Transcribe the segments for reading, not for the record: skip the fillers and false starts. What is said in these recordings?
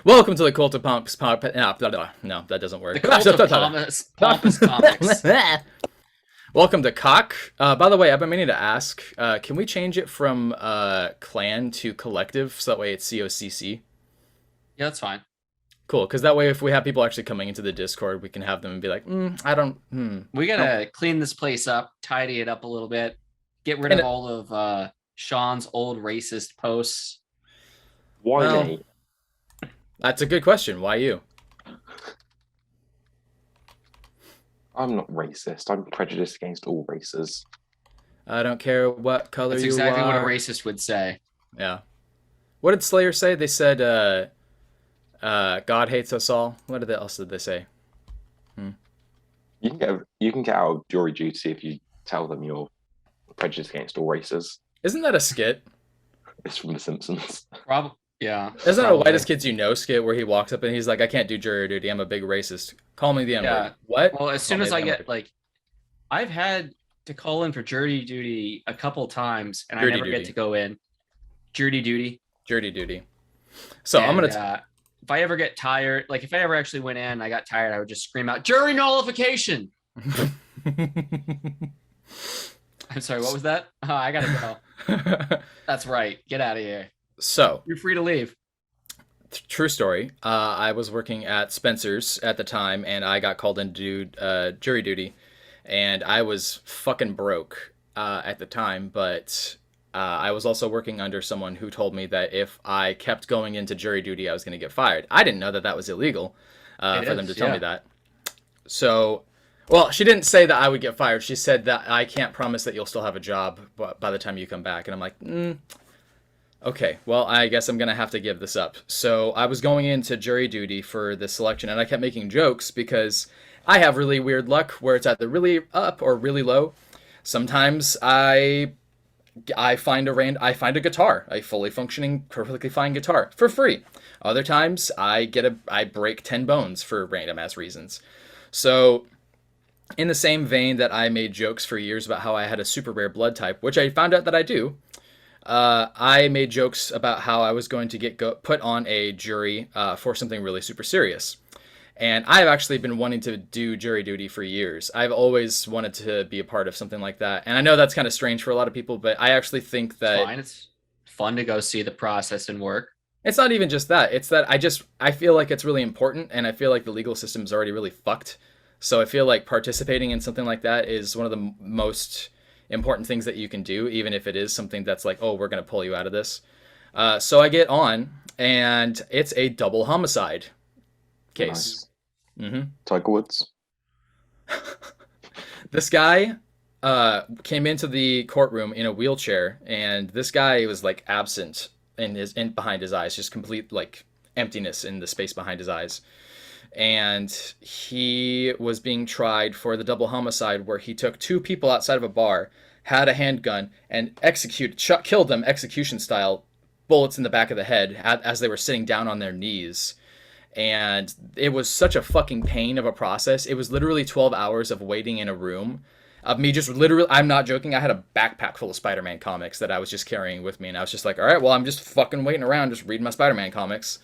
Welcome to the Cult of Pompous Pop. No, that doesn't work. The Cult of Pompous Comics. Welcome to Cock. By the way, I've been meaning to ask, can we change it from clan to collective so that way it's COCC? Yeah, that's fine. Cool, because that way if we have people actually coming into the Discord, we can have them and be like, I don't... We gotta clean this place up, tidy it up a little bit, get rid of all of Sean's old racist posts. Why me? That's a good question. Why you? I'm not racist. I'm prejudiced against all races. I don't care what color That's you are. That's exactly what a racist would say. Yeah. What did Slayer say? They said, God hates us all. What else did they say? You can get out of jury duty if you tell them you're prejudiced against all races. Isn't that a skit? It's from The Simpsons. Probably. Yeah. Isn't that a Whitest Kids You Know skit where he walks up and he's like, I can't do jury duty. I'm a big racist. Call me the N-word. Yeah. What? Well, as soon as I get, I've had to call in for jury duty a couple times and I never get to go in. Jury duty. Jury duty. So I'm going to... if I ever get tired, if I ever actually went in and I got tired, I would just scream out, jury nullification! I'm sorry, what was that? Oh, I gotta go. That's right. Get out of here. So you're free to leave. True story. I was working at Spencer's at the time, and I got called in to do jury duty, and I was fucking broke at the time. But I was also working under someone who told me that if I kept going into jury duty, I was going to get fired. I didn't know that that was illegal for them to tell me that. So, well, she didn't say that I would get fired. She said that I can't promise that you'll still have a job by the time you come back. And I'm like, okay, well, I guess I'm going to have to give this up. So I was going into jury duty for this selection, and I kept making jokes because I have really weird luck where it's either really up or really low. Sometimes I find a guitar, a fully functioning, perfectly fine guitar for free. Other times I break 10 bones for random ass reasons. So in the same vein that I made jokes for years about how I had a super rare blood type, which I found out that I do, I made jokes about how I was going to get put on a jury for something really super serious. And I've actually been wanting to do jury duty for years. I've always wanted to be a part of something like that. And I know that's kind of strange for a lot of people, but I actually think that... It's fine. It's fun to go see the process and work. It's not even just that. It's that I feel like it's really important, and I feel like the legal system is already really fucked. So I feel like participating in something like that is one of the most important things that you can do, even if it is something that's like, oh, we're going to pull you out of this. So I get on, and it's a double homicide case. Nice. Tiger Woods. This guy came into the courtroom in a wheelchair, and this guy was like absent in behind his eyes, just complete like emptiness in the space behind his eyes. And he was being tried for the double homicide where he took two people outside of a bar, had a handgun, and killed them execution style, bullets in the back of the head as they were sitting down on their knees. And it was such a fucking pain of a process. It was literally 12 hours of waiting in a room of me just literally, I'm not joking, I had a backpack full of Spider-Man comics that I was just carrying with me. And I was just like, all right, well, I'm just fucking waiting around, just reading my Spider-Man comics.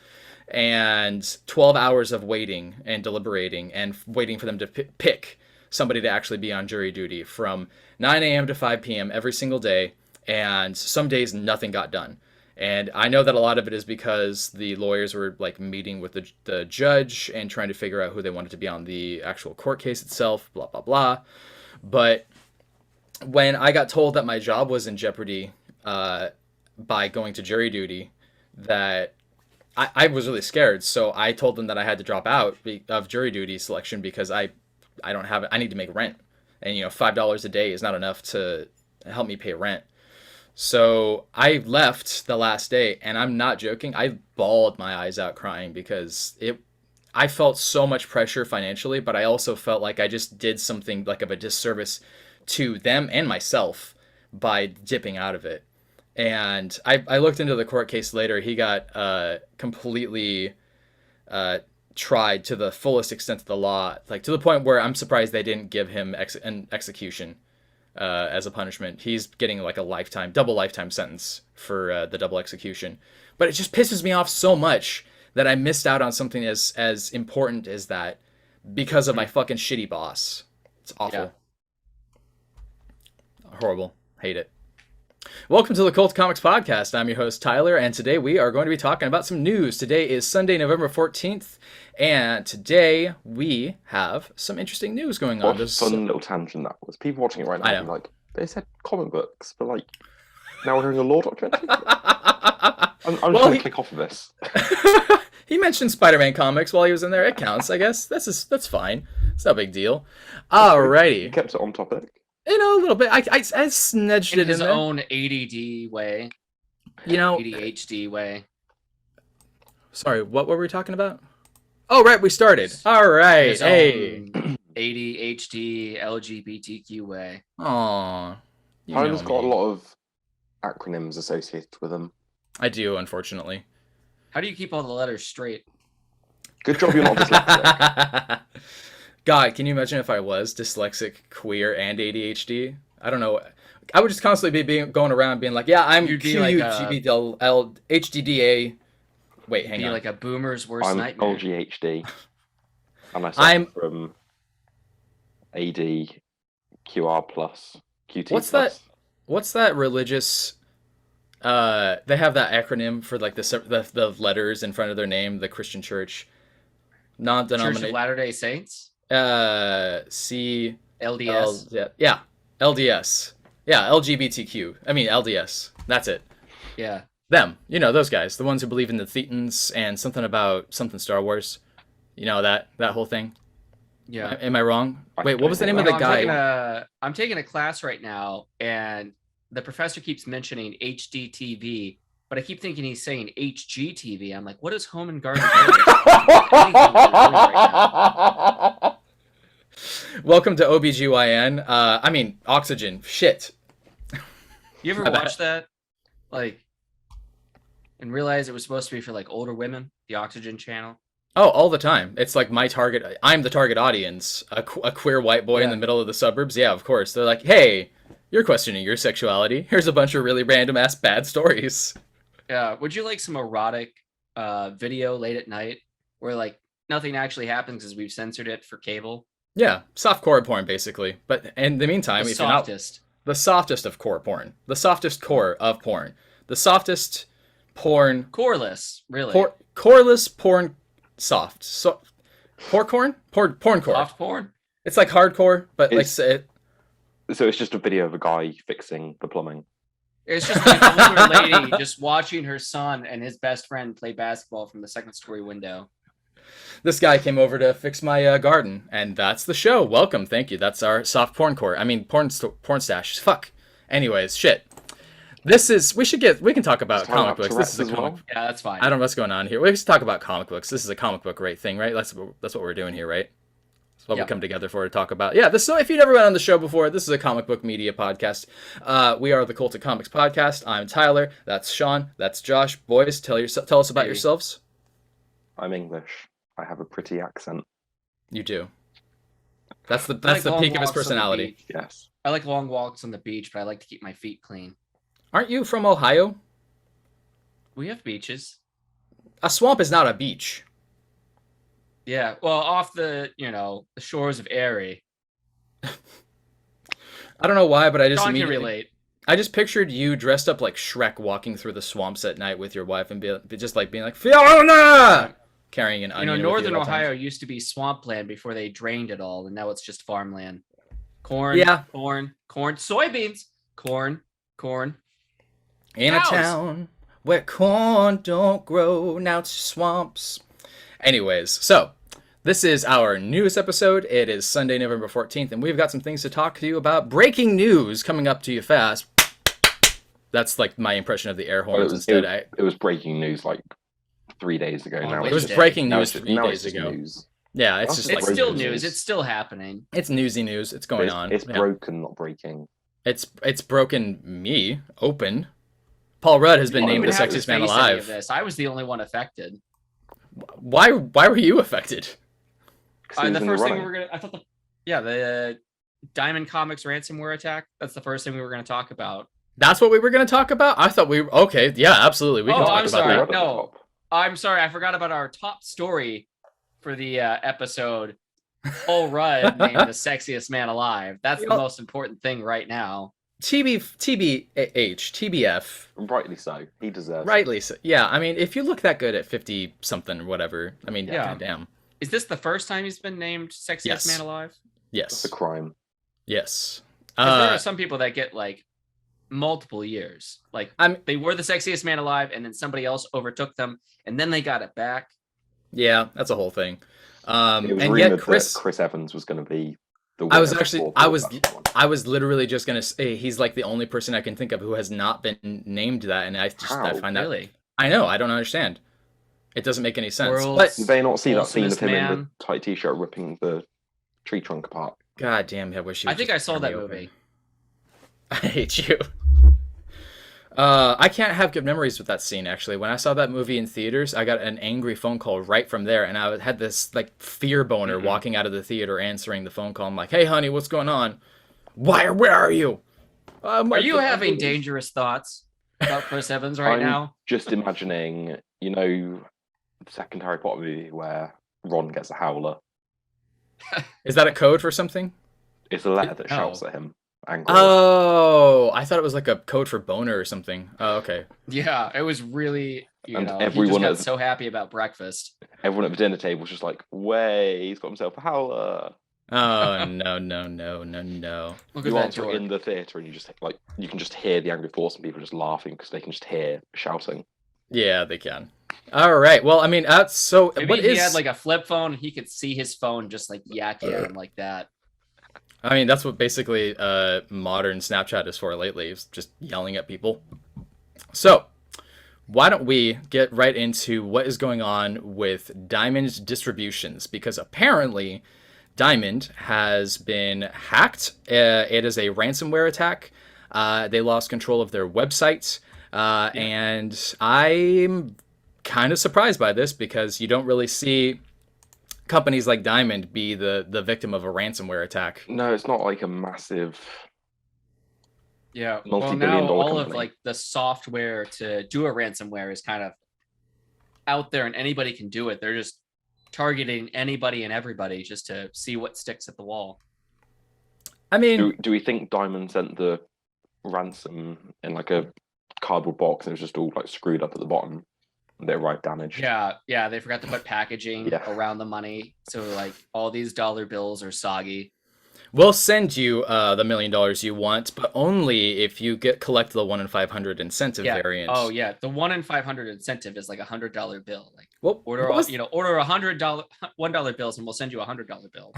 And 12 hours of waiting and deliberating and waiting for them to pick somebody to actually be on jury duty from 9 a.m. to 5 p.m. every single day. And some days nothing got done. And I know that a lot of it is because the lawyers were like meeting with the judge and trying to figure out who they wanted to be on the actual court case itself, blah, blah, blah. But when I got told that my job was in jeopardy by going to jury duty, that I was really scared. So I told them that I had to drop out of jury duty selection because I need to make rent. And, $5 a day is not enough to help me pay rent. So I left the last day, and I'm not joking. I bawled my eyes out crying because I felt so much pressure financially, but I also felt like I just did something like of a disservice to them and myself by dipping out of it. And I looked into the court case later. He got completely tried to the fullest extent of the law, like to the point where I'm surprised they didn't give him an execution as a punishment. He's getting like a double lifetime sentence for the double execution. But it just pisses me off so much that I missed out on something as important as that because of my fucking shitty boss. It's awful. Yeah. Horrible. Hate it. Welcome to the Cult Comics Podcast. I'm your host, Tyler, and today we are going to be talking about some news. Today is Sunday, November 14th, and today we have some interesting news going on. What a fun little tangent that was. People watching it right now are like, they said comic books, but like, now we're hearing a law documentary? I'm just going to click off of this. He mentioned Spider-Man comics while he was in there. It counts, I guess. That's fine. It's no big deal. Alrighty. He kept it on topic. You know, a little bit. I snedged it in his there. own ADD way. You know, ADHD way. Sorry, what were we talking about? Oh, right, we started. All right. Hey. ADHD LGBTQ way. Aw. Tyler's got a lot of acronyms associated with them. I do, unfortunately. How do you keep all the letters straight? Good job you're not dyslexic. God, can you imagine if I was dyslexic, queer, and ADHD? I don't know. I would just constantly be going around being like, yeah, I'm QUGBLHDDA. Wait, hang on. Like a boomer's worst nightmare. I'm LGHD. And I suffer from AD, QR+, QT+. What's that religious... they have that acronym for like the letters in front of their name, the Christian Church. Non-denominational. Church of Latter-day Saints? C... LDS. Yeah, LDS. Yeah, LGBTQ. I mean, LDS. That's it. Yeah. Them. You know, those guys. The ones who believe in the Thetans and something about something Star Wars. You know, that whole thing. Yeah. Am I wrong? Wait, what was the name of the guy? I'm taking a class right now, and the professor keeps mentioning HDTV, but I keep thinking he's saying HGTV. I'm like, what is Home and Garden? Right Welcome to OBGYN. I mean, Oxygen. Shit. You ever watch that? Like, and realize it was supposed to be for like older women, the Oxygen channel? Oh, all the time. It's like my target. I'm the target audience. A queer white boy in the middle of the suburbs. Yeah, of course. They're like, hey, you're questioning your sexuality. Here's a bunch of really random ass bad stories. Yeah. Would you like some erotic video late at night where like nothing actually happens because we've censored it for cable? Yeah, soft core porn basically. But in the meantime, the softest of core porn, the softest core of porn, the softest porn, coreless, really, coreless porn, soft, porn core, soft porn. It's like hardcore, but like it. So it's just a video of a guy fixing the plumbing. It's just like an older lady just watching her son and his best friend play basketball from the second-story window. This guy came over to fix my garden, and that's the show. Welcome, thank you. That's our soft porn core. I mean, porn stash. Fuck. Anyways, shit. We can talk about comic books. This is a comic. Yeah, that's fine. I don't know what's going on here. We can talk about comic books. This is a comic book thing, right? That's what we're doing here, right? That's what we come together for to talk about. Yeah, so if you never went on the show before, this is a comic book media podcast. We are the Cult of Comics Podcast. I'm Tyler. That's Sean. That's Josh. Boys, tell us about yourselves. I'm English. I have a pretty accent. You do. That's the peak of his personality. Yes. I like long walks on the beach, but I like to keep my feet clean. Aren't you from Ohio? We have beaches. A swamp is not a beach. Yeah, well, off the shores of Erie. I don't know why, but I just can relate. I just pictured you dressed up like Shrek walking through the swamps at night with your wife and being like, Fiona! Carrying an onion. Northern Ohio used to be swampland before they drained it all, and now it's just farmland. Corn, soybeans, corn. In cows. A town where corn don't grow, now it's swamps. Anyways, so this is our newest episode. It is Sunday, November 14th, and we've got some things to talk to you about. Breaking news coming up to you fast. That's like my impression of the air horns instead. It was breaking news like 3 days ago. Now it was breaking news 3 days ago. News. Yeah, it's still news. It's still happening. It's newsy news. It's going on. It's broken, not breaking. It's broken me open. Paul Rudd has been named the sexiest man alive. I was the only one affected. Why were you affected? The first thing the Diamond Comics ransomware attack. That's the first thing we were going to talk about. That's what we were going to talk about? I thought okay, yeah, absolutely. We can talk about that. No. I'm sorry, I forgot about our top story for the episode. Paul Rudd named the sexiest man alive. That's the most important thing right now. TBF. Rightly so. He deserves Rightly so. Yeah, I mean, if you look that good at 50 something or whatever, I mean, yeah. Goddamn. Is this the first time he's been named sexiest man alive? Yes. That's a crime. Yes. There are some people that get like multiple years. Like they were the sexiest man alive, and then somebody else overtook them, and then they got it back. Yeah, that's a whole thing. It was rumored that Chris Evans was going to be the winner. I was literally just going to say he's like the only person I can think of who has not been named that, and I find that really. I know, I don't understand. It doesn't make any sense. But did they not see that scene of him in the tight t-shirt ripping the tree trunk apart? God damn, I wish. I think I saw that movie. I hate you. I can't have good memories with that scene, actually. When I saw that movie in theaters, I got an angry phone call right from there, and I had this like fear boner walking out of the theater answering the phone call. I'm like, hey, honey, what's going on? Where are you? Are you having dangerous thoughts about Chris Evans right now? Just imagining, you know, the second Harry Potter movie where Ron gets a howler. Is that a code for something? It's a letter that shouts at him. Angry. Oh, I thought it was like a code for boner or something. Oh, okay. Yeah, it was really, everyone he just got so happy about breakfast. Everyone at the dinner table was just like, way, he's got himself a howler. Oh, no. You enter in the theatre and you can just hear the angry force and people just laughing because they can just hear shouting. Yeah, they can. All right. Well, I mean, so maybe he had like a flip phone. He could see his phone just like yakking at him like that. I mean, that's what basically modern Snapchat is for lately, is just yelling at people. So, why don't we get right into what is going on with Diamond Distributions? Because apparently, Diamond has been hacked. It is a ransomware attack. They lost control of their website. And I'm kind of surprised by this because you don't really see companies like Diamond be the victim of a ransomware attack. No, it's not like a massive multi-billion dollar company. Of like the software to do a ransomware is kind of out there and anybody can do it. They're just targeting anybody and everybody just to see what sticks at the wall. I mean, do we think Diamond sent the ransom in like a cardboard box and it was just all like screwed up at the bottom? They arrived damaged. Yeah, they forgot to put packaging around the money, so like all these dollar bills are soggy. We'll send you the $1 million you want, but only if you collect the 1 in 500 incentive variant. Oh yeah, the 1 in 500 incentive is like $100 bill. Like order $100 $1 bills, and we'll send you a $100 bill.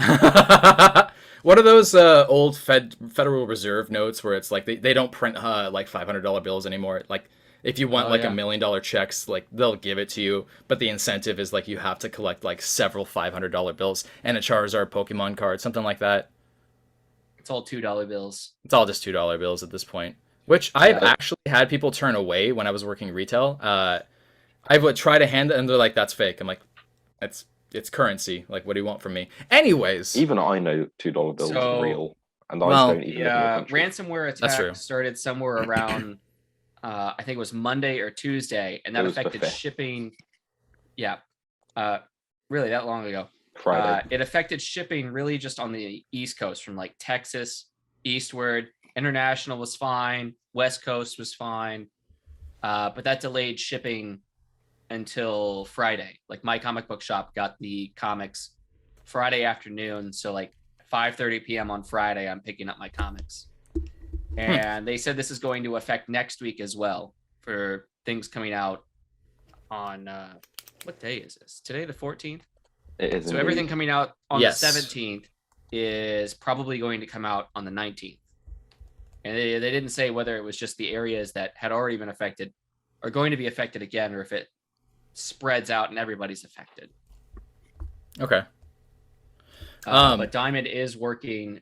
What are those old Federal Reserve notes where it's like they don't print like $500 bills anymore? Like, if you want $1 million checks, like they'll give it to you, but the incentive is like you have to collect like several $500 bills and a Charizard Pokemon card, something like that. It's all $2 bills. It's all just $2 bills at this point, which I've actually had people turn away when I was working retail. I would try to hand it and they're like, "That's fake." I'm like, it's currency. Like, what do you want from me? Anyways, even I know $2 bills are real, and I don't even. Ransomware attack started somewhere around. I think it was Monday or Tuesday, and that affected shipping. Yeah, really that long ago. Friday. It affected shipping really just on the East Coast from like Texas eastward. International was fine. West Coast was fine. But that delayed shipping until Friday. Like my comic book shop got the comics Friday afternoon. So like 5:30 p.m. on Friday, I'm picking up my comics. And they said this is going to affect next week as well for things coming out on what day is this? Today, the 14th? It is. So everything coming out on the 17th is probably going to come out on the 19th. And they didn't say whether it was just the areas that had already been affected are going to be affected again, or if it spreads out and everybody's affected. Okay. But Diamond is working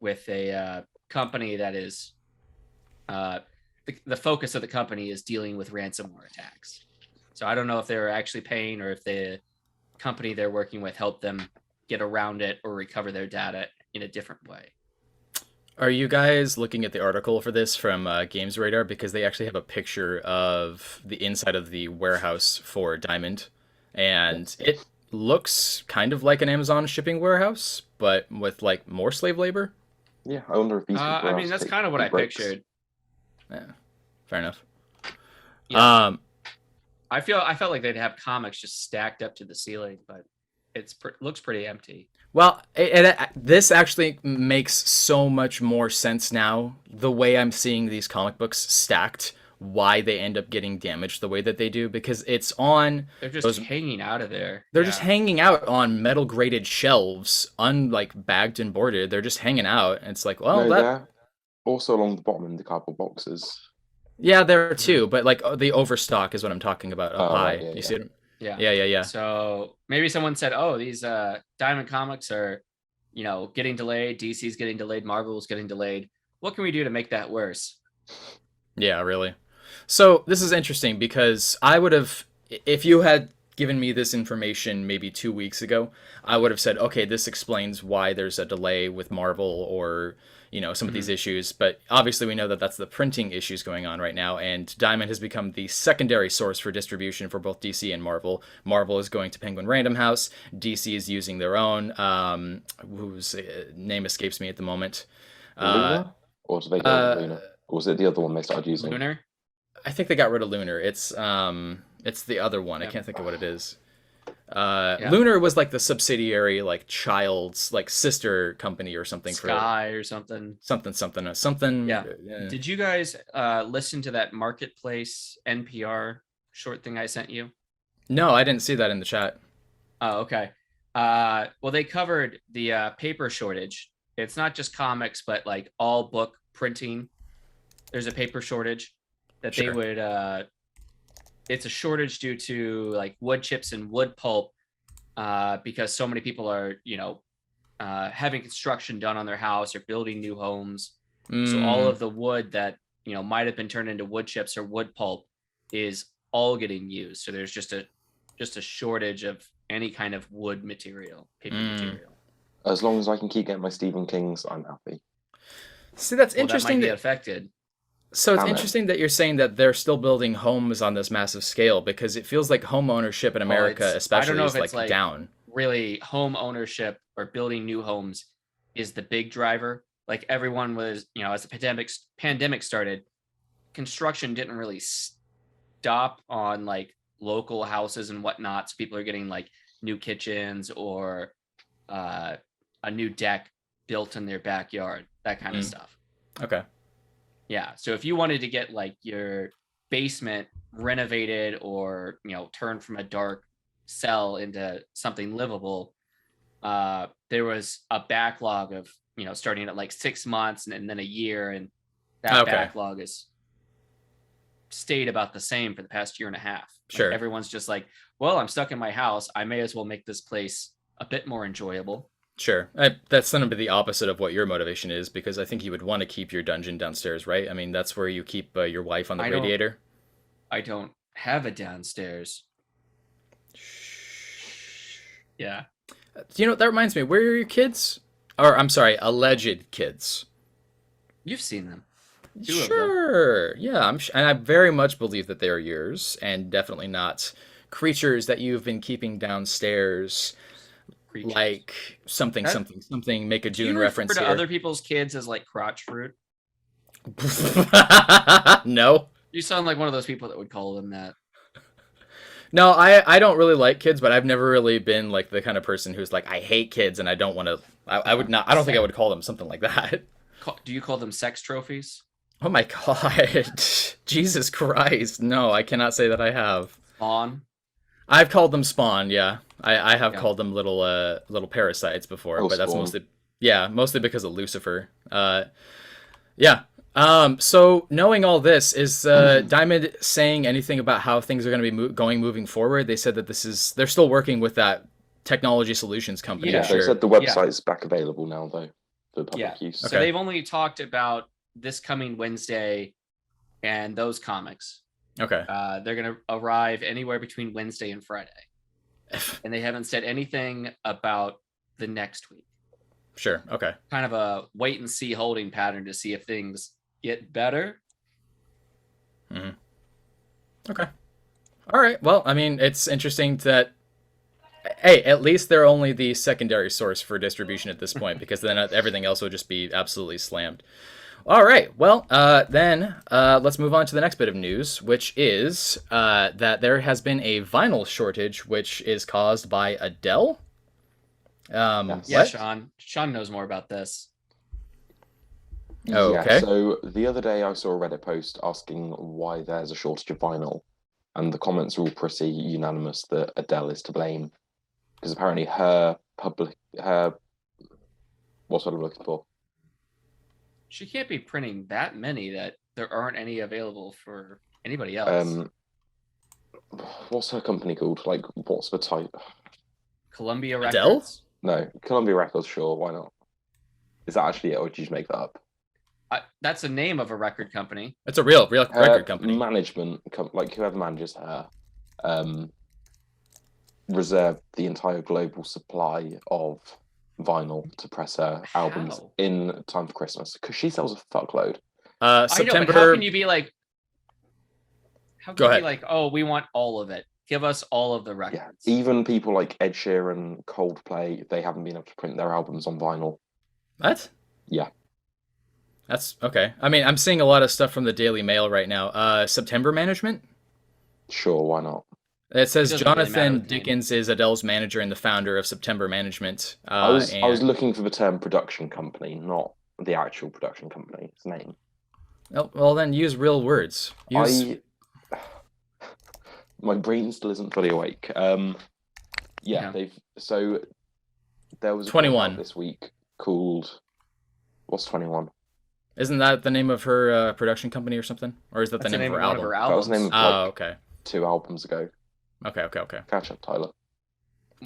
with a company that is the focus of the company is dealing with ransomware attacks. So I don't know if they're actually paying or if the company they're working with helped them get around it or recover their data in a different way. Are you guys looking at the article for this from Games Radar? Because they actually have a picture of the inside of the warehouse for Diamond, and it looks kind of like an Amazon shipping warehouse, but with like more slave labor. Yeah, I wonder if these people I are mean, asked that's to kind of what I breaks. pictured. Yeah, fair enough. Yeah. Um, I felt like they'd have comics just stacked up to the ceiling, but looks pretty empty. Well, this actually makes so much more sense now. The way I'm seeing these comic books stacked, why they end up getting damaged the way that they do, because it's on. They're just hanging out of there. They're just hanging out on metal grated shelves, bagged and boarded. They're just hanging out. And it's like, well, No, they're also along the bottom in the cardboard boxes. Yeah, there too, but like the overstock is what I'm talking about up high. Right, You see it? Yeah. So maybe someone said, "Oh, these Diamond comics are, getting delayed. DC's getting delayed. Marvel's getting delayed. What can we do to make that worse?" Yeah, really. So this is interesting because I would have, if you had given me this information maybe 2 weeks ago, I would have said, okay, this explains why there's a delay with Marvel or some of these issues. But obviously we know that that's the printing issues going on right now, and Diamond has become the secondary source for distribution for both DC and Marvel. Marvel is going to Penguin Random House. DC is using their own, whose name escapes me at the moment. Luna? Or did they go with Luna? Or was it the other one they started using? Lunar? I think they got rid of Lunar. It's the other one. I can't think of what it is. Lunar was like the subsidiary, like child's, like sister company or something. Sky or something. Something. Yeah. Did you guys listen to that Marketplace NPR short thing I sent you? No, I didn't see that in the chat. Oh, okay. Well, they covered the paper shortage. It's not just comics, but like all book printing. There's a paper shortage that they would. It's a shortage due to like wood chips and wood pulp, because so many people are, having construction done on their house or building new homes. So all of the wood that might have been turned into wood chips or wood pulp is all getting used. So there's just a shortage of any kind of wood material, paper material. As long as I can keep getting my Stephen Kings, I'm happy. See, that's interesting. That might be affected. So it's interesting that you're saying that they're still building homes on this massive scale, because it feels like home ownership in America, especially, is like down. Really, home ownership or building new homes is the big driver. Like everyone was, as the pandemic started, construction didn't really stop on like local houses and whatnot. So people are getting like new kitchens or a new deck built in their backyard, that kind of stuff. Okay. Yeah. So if you wanted to get like your basement renovated or, turned from a dark cell into something livable, there was a backlog of, starting at like 6 months and then a year. And that backlog has stayed about the same for the past year and a half. Sure. Like everyone's just like, well, I'm stuck in my house. I may as well make this place a bit more enjoyable. Sure. That's going to be the opposite of what your motivation is, because I think you would want to keep your dungeon downstairs, right? I mean, that's where you keep your wife on the radiator. I don't have a downstairs. Yeah. That reminds me, where are your kids? Or, I'm sorry, alleged kids. You've seen them. Sure. Yeah, and I very much believe that they are yours, and definitely not creatures that you've been keeping downstairs. Creatures. Like something, make a Dune reference here. Do you refer to other people's kids as like crotch fruit? No. You sound like one of those people that would call them that. No, I don't really like kids, but I've never really been like the kind of person who's like, I hate kids and I don't want to. I would not. I don't think I would call them something like that. Do you call them sex trophies? Oh my God. Jesus Christ. No, I cannot say that I have. Spawn? I've called them Spawn, yeah. I have called them little parasites before, but that's mostly because of Lucifer. Yeah. So knowing all this, is Diamond saying anything about how things are going to be moving forward? They said that they're still working with that technology solutions company. Yeah, they said the website's back available now, though, for public use. So they've only talked about this coming Wednesday and those comics. Okay. They're going to arrive anywhere between Wednesday and Friday. And they haven't said anything about the next week. Sure. Okay. Kind of a wait and see holding pattern to see if things get better. Mm-hmm. Okay. All right. Well, I mean, it's interesting that, hey, at least they're only the secondary source for distribution at this point, because then everything else would just be absolutely slammed. All right. Well, then let's move on to the next bit of news, which is that there has been a vinyl shortage, which is caused by Adele. Yeah, What? Sean knows more about this. Oh, Yeah, okay. so the other day I saw a Reddit post asking why there's a shortage of vinyl, and the comments were all pretty unanimous that Adele is to blame, because apparently her what's what I'm looking for? She can't be printing that many that there aren't any available for anybody else. What's her company called? Like, what's the type? Columbia Adele? Records. No, Columbia Records. Sure, why not? Is that actually it, or did you just make that up? That's the name of a record company. It's a real Her record company. Management, like whoever manages her, reserved the entire global supply of vinyl to press her albums in time for Christmas, because she sells a fuckload. September. I know, but how can you be like? How Go can you ahead. be like, oh, we want all of it. Give us all of the Yeah, records. even people like Ed Sheeran, Coldplay, they haven't been able to print their albums on vinyl. What? Yeah. That's okay. I mean, I'm seeing a lot of stuff from the Daily Mail right now. September management? Sure, why not? It says doesn't really matter Jonathan with the name. Dickens is Adele's manager and the founder of September Management. I was looking for the term production company, not the actual production company's name. Well, then use real words. My brain still isn't fully awake. Yeah. There was a 21 this week called what's 21? Isn't that the name of her production company or something? Or is that That's the name of her one album? of her That was albums. the name of Oh, okay. 2 albums ago. Okay. Catch up, Tyler.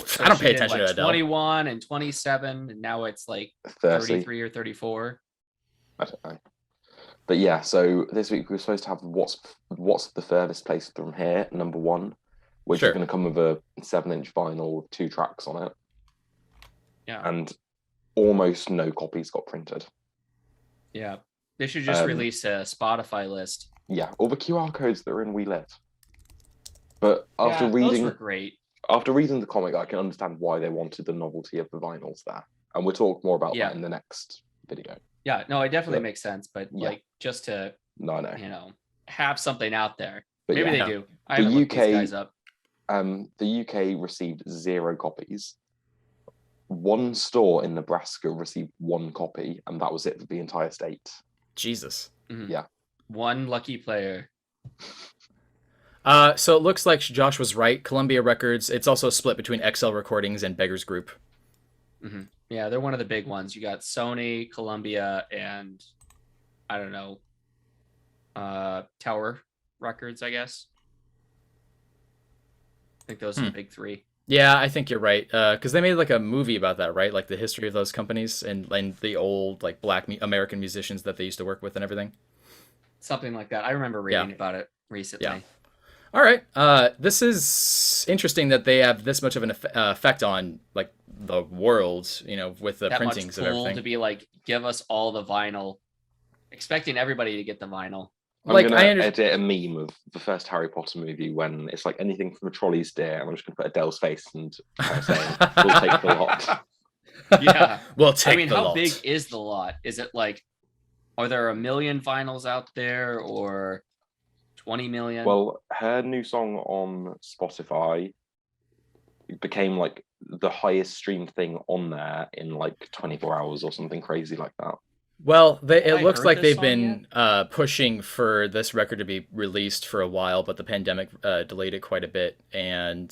So I don't she pay did, attention like, to Adele. 21 and 27, and now it's like 30. 33 or 34. I don't know. But yeah, so this week we were supposed to have what's the furthest place from here, number 1, which Sure. is going to come with a 7-inch vinyl with 2 tracks on it. Yeah. And almost no copies got printed. Yeah. They should just release a Spotify list. Yeah, all the QR codes that are in We Live. But after those reading were great. After reading the comic, I can understand why they wanted the novelty of the vinyls there. And we'll talk more about that in the next video. Yeah, no, it definitely makes sense. But like, just to have something out there. But maybe they do. I haven't looked these guys up. The UK received 0 copies. 1 store in Nebraska received 1 copy, and that was it for the entire state. Jesus. Mm-hmm. Yeah. 1 lucky player. So it looks like Josh was right. Columbia Records. It's also split between XL Recordings and Beggars Group. Mm-hmm. Yeah, they're one of the big ones. You got Sony, Columbia, and I don't know, Tower Records, I guess. I think those are the big 3. Yeah, I think you're right. Because they made like a movie about that, right? Like the history of those companies and the old like Black American musicians that they used to work with and everything. Something like that. I remember reading about it recently. Yeah. All right. This is interesting that they have this much of an effect on like the world, with the printings of everything. To be like, give us all the vinyl, expecting everybody to get the vinyl. I'm going to edit a meme of the first Harry Potter movie when it's like anything from a trolley's deer, and I'm just going to put Adele's face and saying, we'll take the lot. Yeah. We'll take the lot. How big is the lot? Is it like, are there 1 million vinyls out there or 20 million? Well, her new song on Spotify became like the highest streamed thing on there in like 24 hours or something crazy like that. Well, it looks like they've been pushing for this record to be released for a while, but the pandemic delayed it quite a bit. And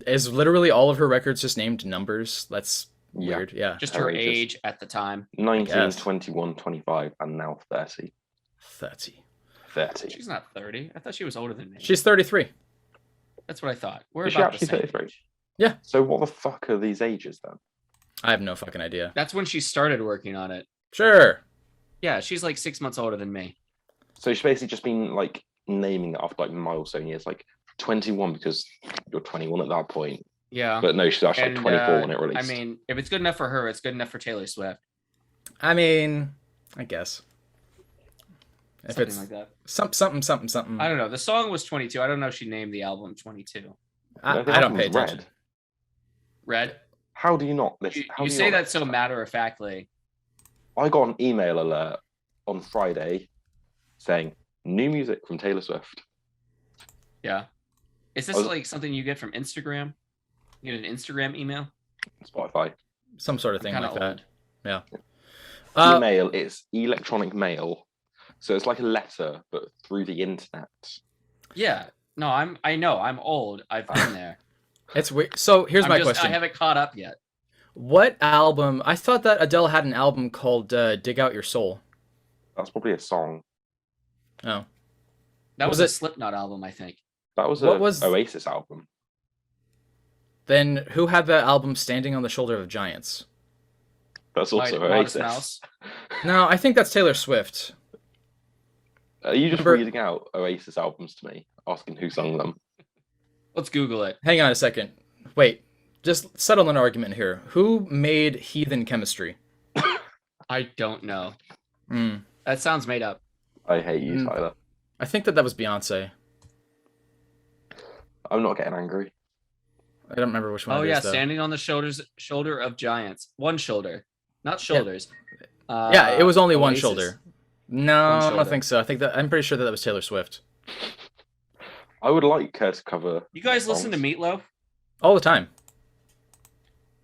is literally all of her records just named numbers? That's weird. Yeah. Just her age at the time. 19, 21, 25, and now 30. 30. She's not 30. I thought she was older than me. She's 33. That's what I thought. We're Is about she actually 33? age. Yeah. So what the fuck are these ages then? I have no fucking idea. That's when she started working on it. Sure. Yeah, she's like 6 months older than me. So she's basically just been like naming it after like milestone years, like 21 because you're 21 at that point. Yeah. But no, she's actually And 24 when it I released. mean, if it's good enough for her, it's good enough for Taylor Swift. I mean, I guess if Something it's like that. something, I don't know. The song was 22. I don't know if she named the album 22. No, I the don't pay album's attention. Red? How do you not listen? You say that so matter-of-factly. I got an email alert on Friday saying new music from Taylor Swift. Yeah. Is this like something you get from Instagram? You get an Instagram email? Spotify. Some sort of thing like that. Yeah. Email, it's electronic mail. So it's like a letter, but through the internet. Yeah. No, I know. I'm old. I've been there. It's weird. So here's my question. I haven't caught up yet. What album? I thought that Adele had an album called "Dig Out Your Soul." That's probably a song. Oh, That Was was a it- Slipknot album, I think. That was What a was- Oasis album. then who had the album "Standing on the Shoulder of Giants"? That's also Modest Oasis. Mouse. No, I think that's Taylor Swift. Are you just Remember- reading out Oasis albums to me, asking who sung them? Let's Google it. Hang on a second. Wait, just settle an argument here. Who made Heathen Chemistry? I don't know. Hmm. That sounds made up. I hate you, Tyler. I think that was Beyonce. I'm not getting angry. I don't remember which one. Oh it yeah, is, though. standing on the shoulder of giants. One shoulder, not shoulders. Yeah, it was only one Oasis. shoulder. No, One I don't shoulder. think so. I'm pretty sure that was Taylor Swift. I would like her to cover. You guys listen to songs. Meatloaf? All the time.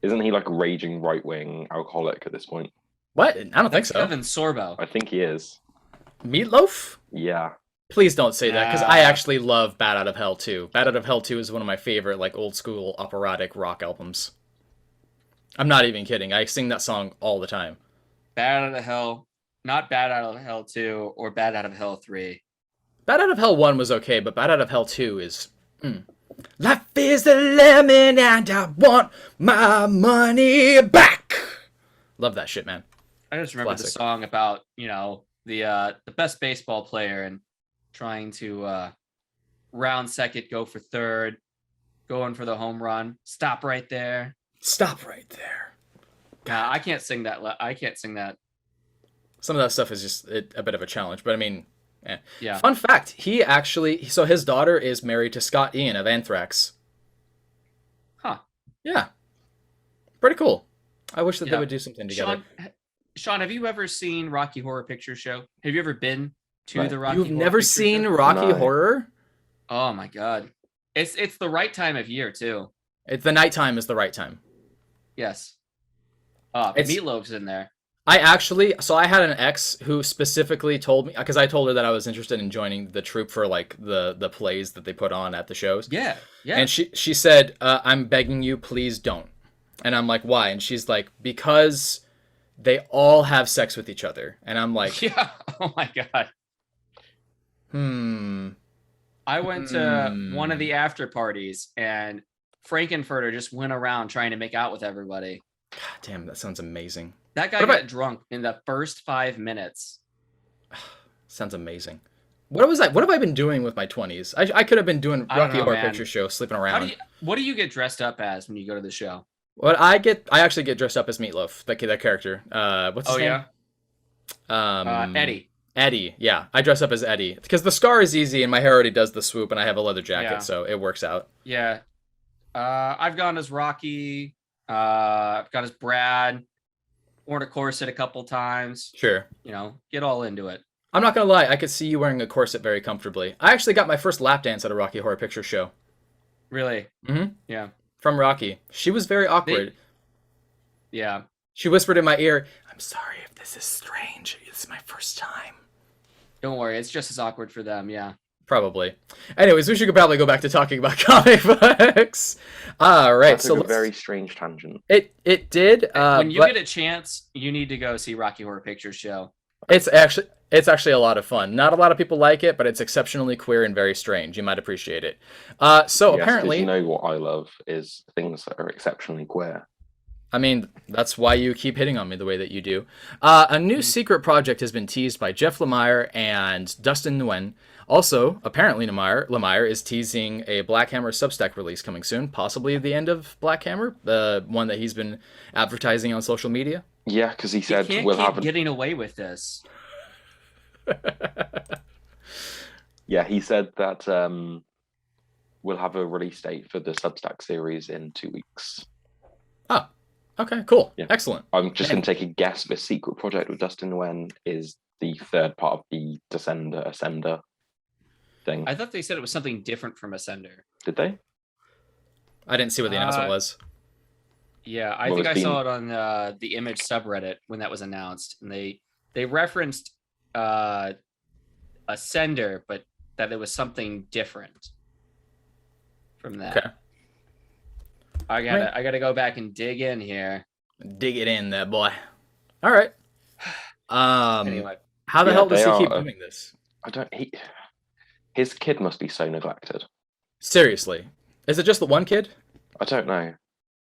Isn't he like a raging right-wing alcoholic at this point? What? I don't think That's so. Kevin Sorbo. I think he is. Meatloaf? Yeah. Please don't say that, because I Nah. actually love Bad Out of Hell 2. Bad Out of Hell 2 is one of my favorite, like, old school operatic rock albums. I'm not even kidding. I sing that song all the time. Bad Out of Hell, not Bad Out of Hell 2 or Bad Out of Hell 3. Bad Out of Hell 1 was okay, but Bad Out of Hell 2 is... Life is a lemon and I want my money back! Love that shit, man. I just remember the Classic. song about, the best baseball player and trying to round second, go for third, going for the home run. Stop right there. Stop right there. I can't sing that. I can't sing that. Some of that stuff is just a bit of a challenge, but I mean... Yeah. Fun fact, so his daughter is married to Scott Ian of Anthrax. Huh. Yeah. Pretty cool. I wish that they Yeah. would do something together. Sean, have you ever seen Rocky Horror Picture Show? Have you ever been to No. the Rocky You've Horror never Picture seen Show? Rocky No. Horror? Oh my god. It's the right time of year too. The nighttime is the right time. Yes. It's- Meatloaf's in there. I had an ex who specifically told me, because I told her that I was interested in joining the troupe for like the plays that they put on at the shows. Yeah. Yeah. And she said, I'm begging you, please don't. And I'm like, why? And she's like, because they all have sex with each other. And I'm like, yeah. Oh my god. I went to one of the after parties and Frankenfurter just went around trying to make out with everybody. God damn, that sounds amazing. That guy What about- got drunk in the first 5 minutes. Sounds amazing. What have I been doing with my 20s? I could have been doing I don't Rocky know, Horror man. Picture Show, sleeping What around. do you get dressed up as when you go to the show? I actually get dressed up as Meatloaf, that character. What's his name? Eddie. Eddie, yeah. I dress up as Eddie. Because the scar is easy and my hair already does the swoop and I have a leather jacket, Yeah. so it works out. Yeah. I've gone as Rocky. I've gone as Brad. Worn a corset a couple times. Sure. Get all into it. I'm not gonna lie, I could see you wearing a corset very comfortably. I actually got my first lap dance at a Rocky Horror Picture Show. Really? Mhm. Yeah. From Rocky. She was very awkward. Yeah. She whispered in my ear, I'm sorry if this is strange. It's my first time. Don't worry. It's just as awkward for them. Yeah. Probably. Anyways, we should probably go back to talking about comic books. All right, That's so a very strange tangent. it did. When you but get a chance, you need to go see Rocky Horror Picture Show. it's actually a lot of fun. Not a lot of people like it, but it's exceptionally queer and very strange. You might appreciate it. So Yes, 'cause apparently, you know what I love is things that are exceptionally queer. I mean, that's why you keep hitting on me the way that you do. A new secret project has been teased by Jeff Lemire and Dustin Nguyen. Also, apparently, Lemire is teasing a Black Hammer Substack release coming soon, possibly the end of Black Hammer, the one that he's been advertising on social media. Yeah, because he You said can't we'll keep have getting away with this. Yeah, he said that we'll have a release date for the Substack series in 2 weeks. Oh, okay, cool. Yeah. Excellent. I'm just going to take a guess. The secret project with Dustin Nguyen is the third part of the Ascender thing. I thought they said it was something different from Ascender. Did they? I didn't see what the announcement was. Yeah, I Well, think I it's saw it on the Image subreddit when that was announced, and they referenced Ascender, but that it was something different from that. Okay. I gotta go back and dig in here. Dig it in there, boy. All right. Anyway, how the Yeah, hell does they he keep are- doing this? His kid must be so neglected. Seriously. Is it just the one kid? I don't know.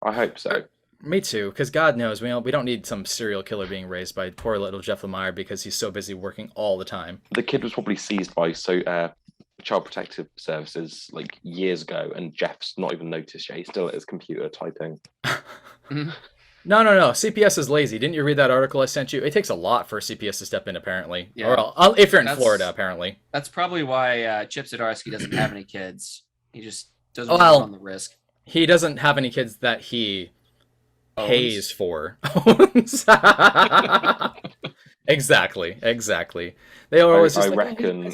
I hope so. Me too, because God knows we don't need some serial killer being raised by poor little Jeff Lemire because he's so busy working all the time. The kid was probably seized by Child Protective Services like years ago, and Jeff's not even noticed yet. He's still at his computer typing. No. CPS is lazy. Didn't you read that article I sent you? It takes a lot for CPS to step in, apparently. Yeah. Or if you're in That's- Florida, apparently. that's probably why Chip Zdarsky doesn't have any kids. He just doesn't Well, want to run the risk. He doesn't have any kids that he pays for. Exactly. They are always just I like, reckon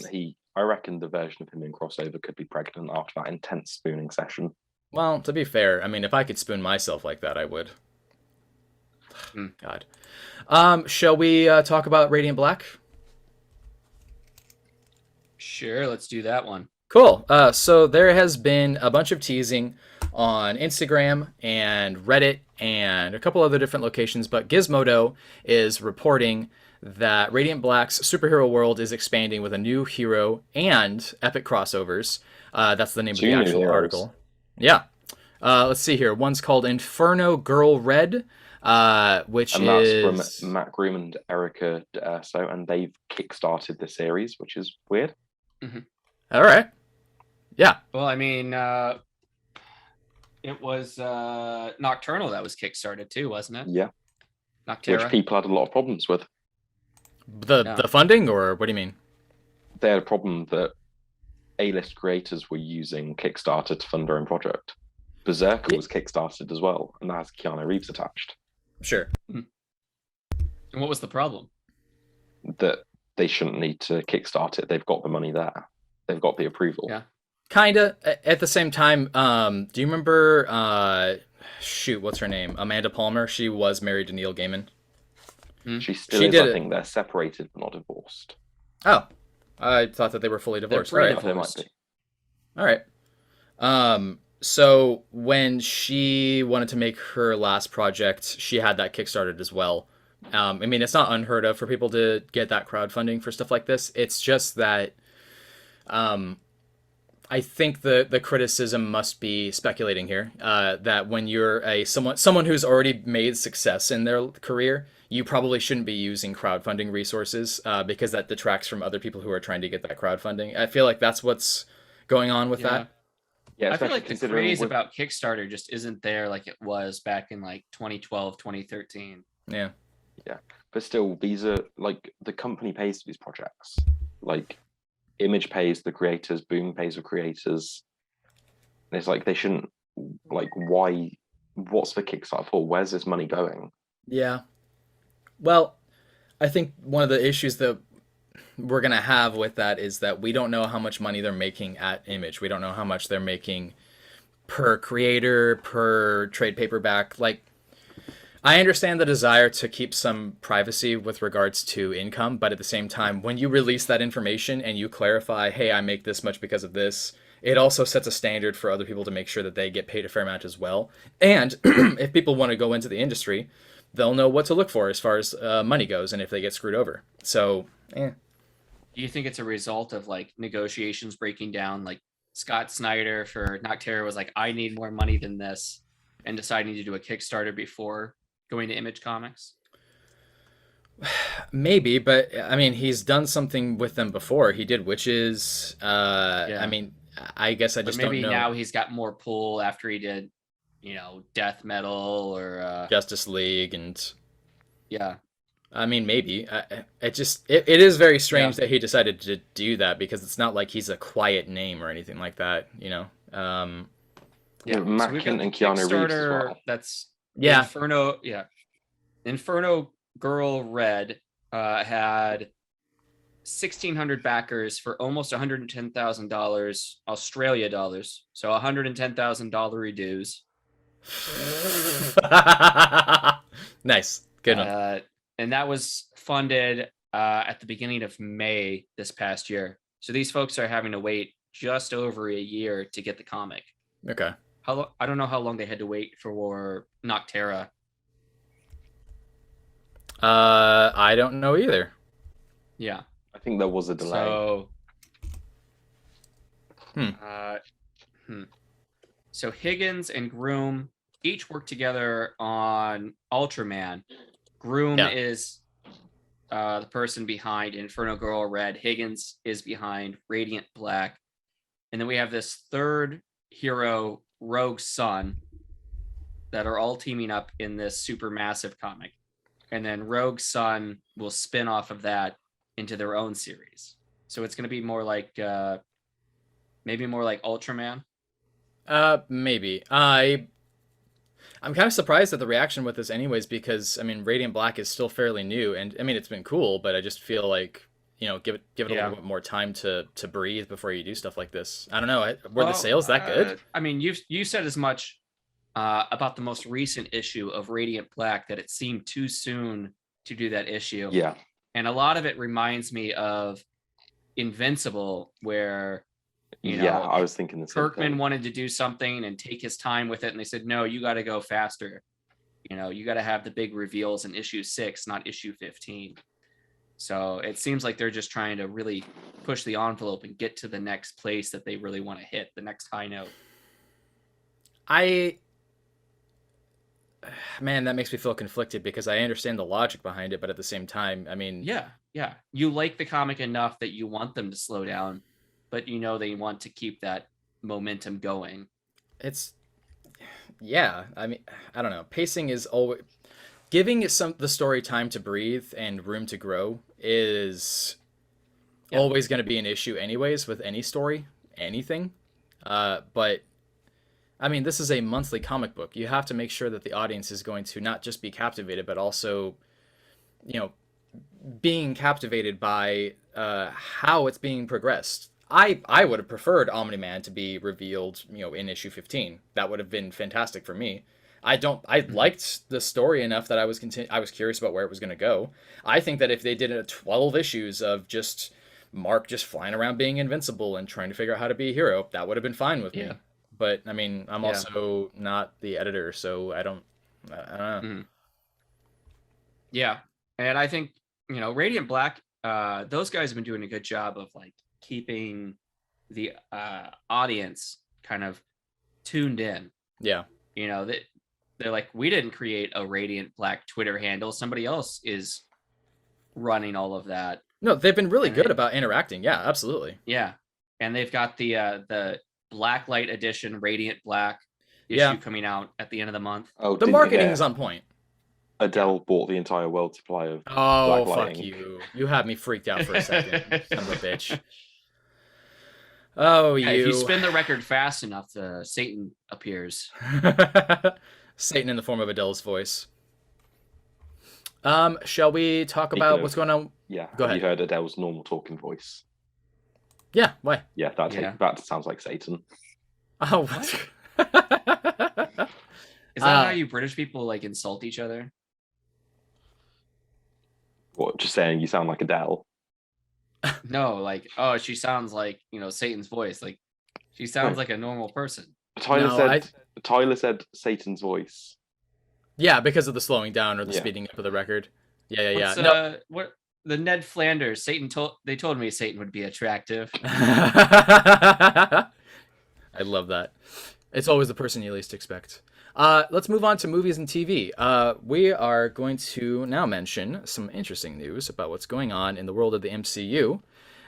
I reckon the version of him in crossover could be pregnant after that intense spooning session. well, to be fair, I mean, if I could spoon myself like that, I would. God. Shall we talk about Radiant Black? Sure, let's do that one. Cool. So there has been a bunch of teasing on Instagram and Reddit and a couple other different locations, but Gizmodo is reporting that Radiant Black's superhero world is expanding with a new hero and epic crossovers. That's the name of the Two new actual heroes. article. Yeah. Let's see here. One's called Inferno Girl Red, which And that's is from Matt Groom and Erica D'Urso, and they've kickstarted the series, which is weird. all right. Yeah. Well, I mean, it was Nocturnal that was kickstarted too, wasn't it? Yeah, Noctera. which people had a lot of problems with. The funding, or what do you mean? They had a problem that A-list creators were using Kickstarter to fund their own project. Berserker was kickstarted as well, and that has Keanu Reeves attached. Sure. And what was the problem? That they shouldn't need to kickstart it. They've got the money there. They've got the approval. Yeah. Kinda. At the same time, do you remember? What's her name? Amanda Palmer. She was married to Neil Gaiman. She still She is. did I it. think they're separated but not divorced. Oh, I thought that they were fully divorced. All free right. to- They might Divorced. be. All right. So when she wanted to make her last project, she had that kickstarted as well. I mean, it's not unheard of for people to get that crowdfunding for stuff like this. It's just that I think the criticism must be speculating here that when you're someone who's already made success in their career, you probably shouldn't be using crowdfunding resources because that detracts from other people who are trying to get that crowdfunding. I feel like that's what's going on with that. Yeah, I feel especially like the considering craze with- about Kickstarter just isn't there like it was back in like 2012, 2013. Yeah. but still, these are like the company pays for these projects. Like Image pays the creators, Boom pays the creators. And it's like they shouldn't like why what's the Kickstarter for? Where's this money going? Yeah. Well, I think one of the issues that we're going to have with that is that we don't know how much money they're making at Image. We don't know how much they're making per creator, per trade paperback. Like, I understand the desire to keep some privacy with regards to income, but at the same time, when you release that information and you clarify, hey, I make this much because of this, it also sets a standard for other people to make sure that they get paid a fair amount as well. And if people want to go into the industry, they'll know what to look for as far as money goes and if they get screwed over. So, Do you think it's a result of like negotiations breaking down? Like Scott Snyder for Noctera was like, I need more money than this, and deciding to do a Kickstarter before going to Image Comics? Maybe, but I mean, he's done something with them before. He did Witches. I mean, I guess I But just don't maybe know. now he's got more pull after he did, death metal or Justice League, and yeah. I mean, maybe. It is very strange Yeah. that he decided to do that, because it's not like he's a quiet name or anything like that, Yeah, Mac so we've got and the Keanu Reeves as Kickstarter well. that's Yeah. Inferno Girl Red had 1,600 backers for almost $110,000 Australia dollars, so $110,000 dues. Nice. Good one. And that was funded at the beginning of May this past year. So these folks are having to wait just over a year to get the comic. Okay. I don't know how long they had to wait for Noctera. I don't know either. Yeah. I think there was a delay. So, Hmm. So Higgins and Groom each work together on Ultraman. Groom Yeah. is the person behind Inferno Girl Red. Higgins is behind Radiant Black. And then we have this third hero, Rogue Sun, that are all teaming up in this Supermassive comic. And then Rogue Sun will spin off of that into their own series. So it's going to be more like, maybe more like Ultraman. Maybe. I'm kind of surprised at the reaction with this anyways, because I mean, Radiant Black is still fairly new, and I mean, it's been cool, but I just feel like, give it a little bit more time to breathe before you do stuff like this. I don't know. Were the sales that good? I mean, you said as much about the most recent issue of Radiant Black, that it seemed too soon to do that issue. Yeah. And a lot of it reminds me of Invincible, where I was thinking the same Kirkman thing. wanted to do something and take his time with it, and they said, no, you got to go faster. You got to have the big reveals in issue 6, not issue 15. So it seems like they're just trying to really push the envelope and get to the next place that they really want to hit, the next high note. Man, that makes me feel conflicted, because I understand the logic behind it, but at the same time, I mean, Yeah. You like the comic enough that you want them to slow down, but they want to keep that momentum going. I mean, I don't know. Pacing is always giving the story time to breathe and room to grow is always going to be an issue anyways with any story, anything. But I mean, this is a monthly comic book. You have to make sure that the audience is going to not just be captivated, but also, being captivated by how it's being progressed. I would have preferred Omni-Man to be revealed, in issue 15. That would have been fantastic for me. I liked the story enough that I was curious about where it was going to go. I think that if they did 12 issues of just Mark just flying around being invincible and trying to figure out how to be a hero, that would have been fine with me. But I mean, I'm also not the editor, so I don't know. Mm-hmm. Yeah. And I think, Radiant Black, those guys have been doing a good job of like keeping the audience kind of tuned in. Yeah. They're like, we didn't create a Radiant Black Twitter handle. Somebody else is running all of that. No, they've been really good about interacting. Yeah, absolutely. Yeah. And they've got the Blacklight edition Radiant Black issue coming out at the end of the month. Oh, the marketing is on point. Adele bought the entire world supply of Black fuck Lighting. You. You had me freaked out for a second. Son of a bitch. Oh, you. If you spin the record fast enough, Satan appears. Satan in the form of Adele's voice. Shall we talk about what's going on? Yeah. Go ahead. You heard Adele's normal talking voice? Yeah. Why? Yeah, that sounds like Satan. Oh, what? Is that how you British people like insult each other? What? Just saying you sound like Adele? No, like, oh, she sounds like Satan's voice. Like, she sounds like a normal person. Tyler said Satan's voice. Yeah, because of the slowing down or the speeding up of the record. Yeah. What the Ned Flanders? They told me Satan would be attractive. I love that. It's always the person you least expect. Let's move on to movies and TV. We are going to now mention some interesting news about what's going on in the world of the MCU.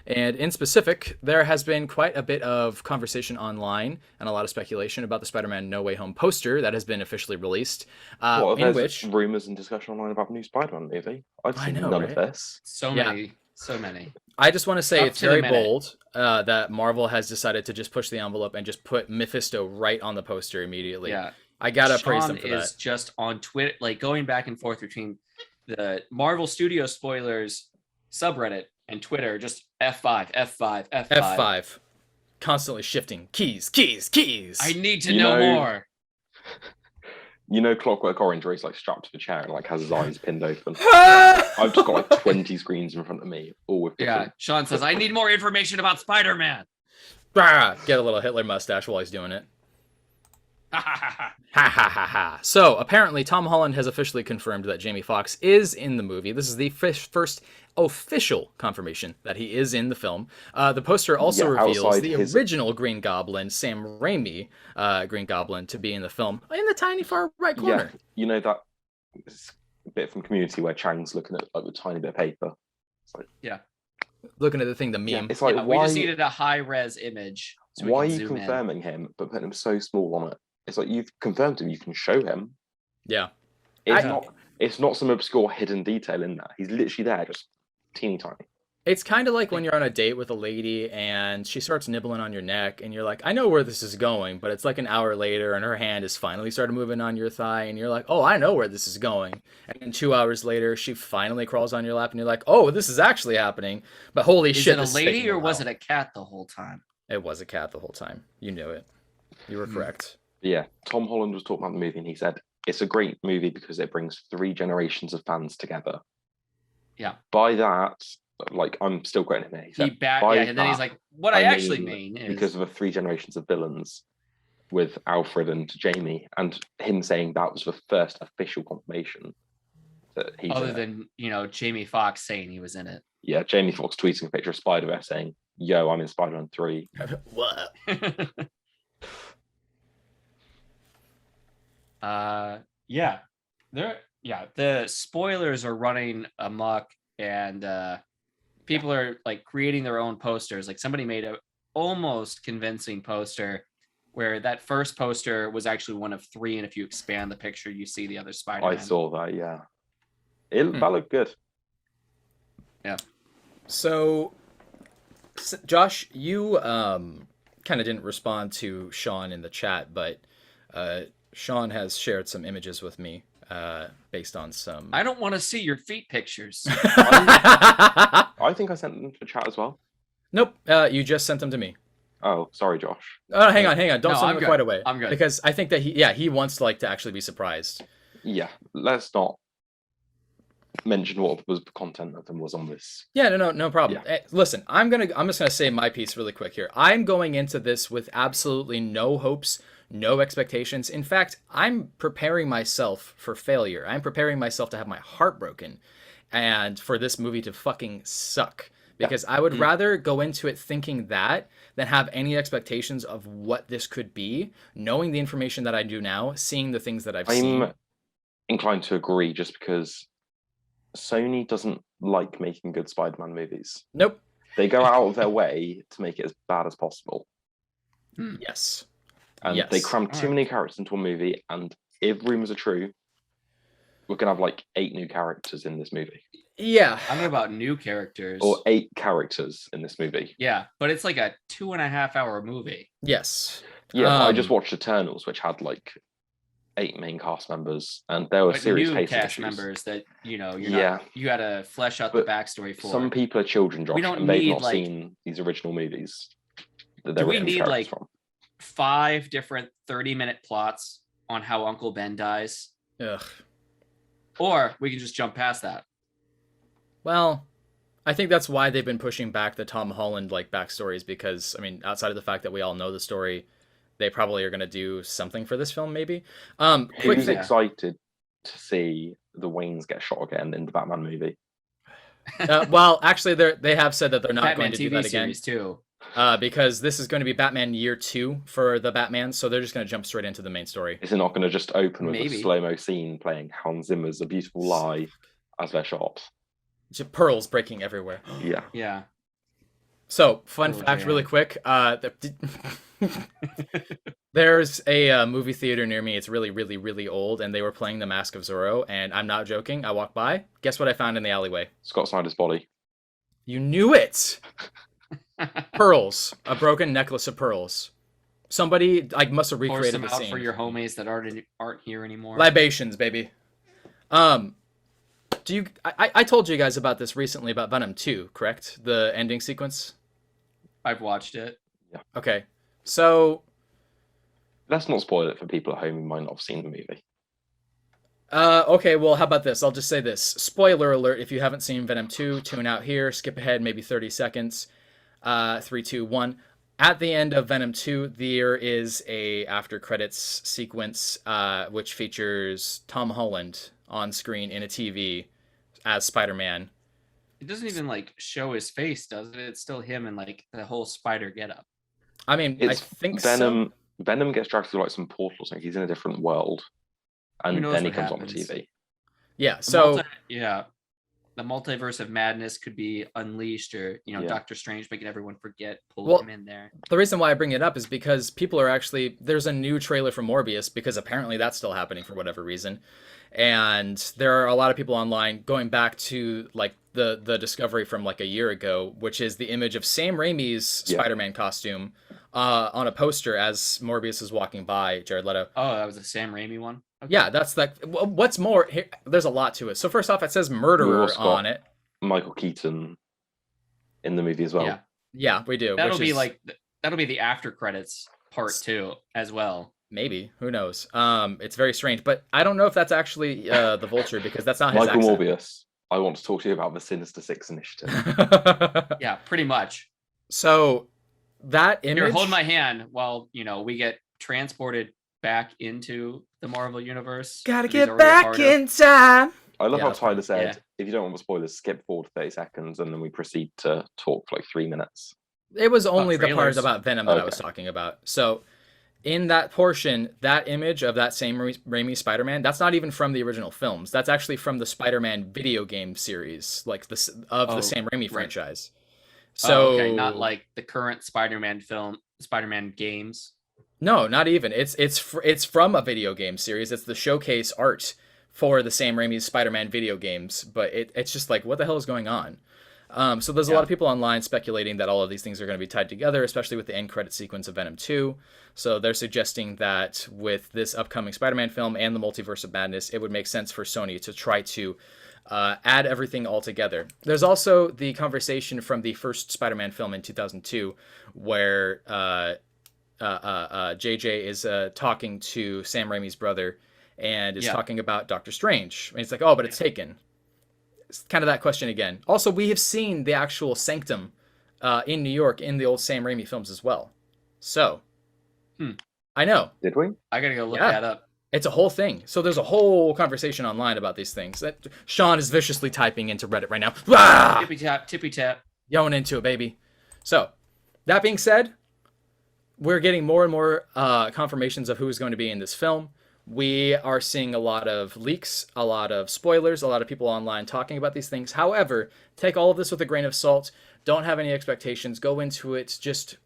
And in specific, there has been quite a bit of conversation online and a lot of speculation about the Spider-Man No Way Home poster that has been officially released. What, In there's which, rumors and discussion online about the new Spider-Man movie? I've I seen know, none right? of this. So Yeah. many, so many. I just want to say Up it's to the very minute. bold that Marvel has decided to just push the envelope and just put Mephisto right on the poster immediately. Yeah. I gotta praise Sean them for is that. just on Twitter, like going back and forth between the Marvel Studio spoilers subreddit and Twitter, just F5, F5, F5. F5. Constantly shifting. Keys. I need to You know know- more. You know Clockwork Orange, where he's like strapped to the chair and like has his eyes pinned open. I've just got like 20 screens in front of me, all with Yeah. different. Sean says, I need more information about Spider-Man. Get a little Hitler mustache while he's doing it. Ha ha ha ha. So apparently Tom Holland has officially confirmed that Jamie Foxx is in the movie. This is the first official confirmation that he is in the film. The poster also Yeah, reveals outside the his- original Green Goblin, Sam Raimi Green Goblin, to be in the film in the tiny far right corner. Yeah, you know that bit from Community where Chang's looking at like the tiny bit of paper. It's like, Looking at the thing, the meme. yeah, it's like Yeah, we why? just needed a high-res image. So we Why are can you zoom in. confirming him but putting him so small on it? It's like you've confirmed him. You can show him. Yeah. It's I- not. It's not some obscure hidden detail in there. He's literally there, just teeny tiny. It's kind of like when you're on a date with a lady and she starts nibbling on your neck and you're like, I know where this is going, but it's like an hour later and her hand has finally started moving on your thigh and you're like, oh, I know where this is going. And then 2 hours later, she finally crawls on your lap and you're like, oh, this is actually happening. But holy Is shit, it a this is lady taking or was while. it a cat the whole time? It was a cat the whole time. You knew it. You were correct. Yeah, Tom Holland was talking about the movie and he said it's a great movie because it brings 3 generations of fans together. Yeah. By that, like I'm still quoting him here. He said, by and then he's that, like, what I actually mean mean is because of the 3 generations of villains with Alfred and Jamie, and him saying that was the first official confirmation that he's other in it. than, you know, Jamie Foxx saying he was in it. Yeah, Jamie Foxx tweeting a picture of Spider-Man saying, yo, I'm in Spider-Man 3. What? Yeah. The spoilers are running amok and people are like creating their own posters. Like somebody made a almost convincing poster where that first poster was actually one of 3, and if you expand the picture, you see the other Spider-Man. I saw that, yeah. That looked good. So, Josh, you kind of didn't respond to Sean in the chat, but Sean has shared some images with me based on some. I don't want to see your feet pictures. I think I sent them to the chat as well. Nope, you just sent them to me. Oh, sorry, Josh. Oh, hang on. Don't No, send I'm them good. quite away. I'm good. Because I think that he wants to actually be surprised. Yeah, let's not mention what was the content of them was on this. Yeah, no problem. Listen, I'm just gonna say my piece really quick here. I'm going into this with absolutely no hopes, no expectations. In fact, I'm preparing myself for failure. I'm preparing myself to have my heart broken, and for this movie to fucking suck. Because I would rather go into it thinking that than have any expectations of what this could be, knowing the information that I do now, seeing the things that I've seen. I'm inclined to agree just because Sony doesn't like making good Spider-Man movies. Nope. They go out of their way to make it as bad as possible. Yes. And Yes. they cram too many characters into a movie, and if rumors are true, we're going to have like 8 new characters in this movie. Yeah. I don't know about new characters. Or 8 characters in this movie. Yeah, but it's like a 2.5-hour movie. Yes. Yeah, I just watched Eternals, which had like 8 main cast members, and there were But serious new pacing cast issues. members that you Yeah. you had to flesh out But the backstory for. Some people are children, Josh, don't and they've need, not like- seen these original movies that Do they're we written need, characters like- from. 5 different 30-minute plots on how Uncle Ben dies, Ugh. or we can just jump past that. Well, I think that's why they've been pushing back the Tom Holland backstories, because I mean, outside of the fact that we all know the story, they probably are going to do something for this film, maybe. Quick Who's thing. excited to see the Waynes get shot again in the Batman movie? Well, actually, they have said that they're not Batman going to do TV that again. series too. because this is going to be Batman year 2 for the Batman, so they're just going to jump straight into the main story. Is it not going to just open with a Maybe. slow-mo scene playing Hans Zimmer's A Beautiful Lie as their shot? Just pearls breaking everywhere. Yeah. Yeah. So, fun Cool, fact, JM. really quick. There's a movie theater near me. It's really, really, really old, and they were playing The Mask of Zorro, and I'm not joking. I walked by. Guess what I found in the alleyway? Scott Snyder's body. You knew it! Pearls. A broken necklace of pearls. Somebody must have Pour recreated some the out scene. for your homies that aren't here anymore. Libations, baby. I told you guys about this recently about Venom 2, correct? The ending sequence? I've watched it. Okay. So, Let's not spoil it for people at home who might not have seen the movie. okay, well, how about this? I'll just say this. Spoiler alert, if you haven't seen Venom 2, tune out here, skip ahead maybe 30 seconds. 3, 2, 1. At the end of Venom 2, there is a after credits sequence which features Tom Holland on screen in a TV as Spider-Man. It doesn't even show his face, does it? It's still him in the whole spider getup. I mean, It's I think Venom. so. Venom gets dragged through some portals, like he's in a different world, and knows then he what comes on the happens? TV. Yeah, so The multiverse of madness could be unleashed, or Yeah. Doctor Strange making everyone forget, pull Well, him in there. the reason why I bring it up is because people are actually, there's a new trailer for Morbius, because apparently that's still happening for whatever reason. And there are a lot of people online going back to the discovery from a year ago, which is the image of Sam Raimi's Yeah. Spider-Man costume on a poster as Morbius is walking by Jared Leto. Oh, that was a Sam Raimi one. Okay. Yeah, that's what's more here, there's a lot to it. So first off, it says We murderer also got on it. Michael Keaton in the movie as well. Yeah, Yeah, we do. that'll which be is, that'll be the after credits part 2 as well. maybe, who knows. It's very strange, but I don't know if that's actually the Vulture, because that's not his Michael accent. Morbius. I want to talk to you about the Sinister Six initiative. Yeah, pretty much. So that image. Here, hold my hand while we get transported back into the Marvel universe. Gotta that he's get already a back part of. in time. I love Yeah, how that's Tyler said, yeah. if you don't want the spoilers, skip forward 30 seconds, and then we proceed to talk for 3 minutes. It was only the part trailers. about Venom that I was Okay. talking about. So in that portion, that image of that same Raimi Spider-Man, that's not even from the original films. That's actually from the Spider-Man video game series, the Sam Raimi franchise. So okay, not the current Spider-Man film, Spider-Man games. No, not even. It's from a video game series. It's the showcase art for the Sam Raimi's Spider-Man video games, but it's just what the hell is going on? So there's a lot of people online speculating that all of these things are going to be tied together, especially with the end credit sequence of Venom 2. So they're suggesting that with this upcoming Spider-Man film and the Multiverse of Madness, it would make sense for Sony to try to add everything all together. There's also the conversation from the first Spider-Man film in 2002, where JJ is talking to Sam Raimi's brother and is talking about Doctor Strange. And it's oh, but it's taken. It's kind of that question again. Also, we have seen the actual Sanctum in New York in the old Sam Raimi films as well. So, I know. Did we? I gotta go look Yeah. that up. It's a whole thing. So there's a whole conversation online about these things. That Sean is viciously typing into Reddit right now. Ah! Tippy tap. Going into it, baby. So, that being said, we're getting more and more confirmations of who is going to be in this film. We are seeing a lot of leaks, a lot of spoilers, a lot of people online talking about these things. However, take all of this with a grain of salt. Don't have any expectations. Go into it just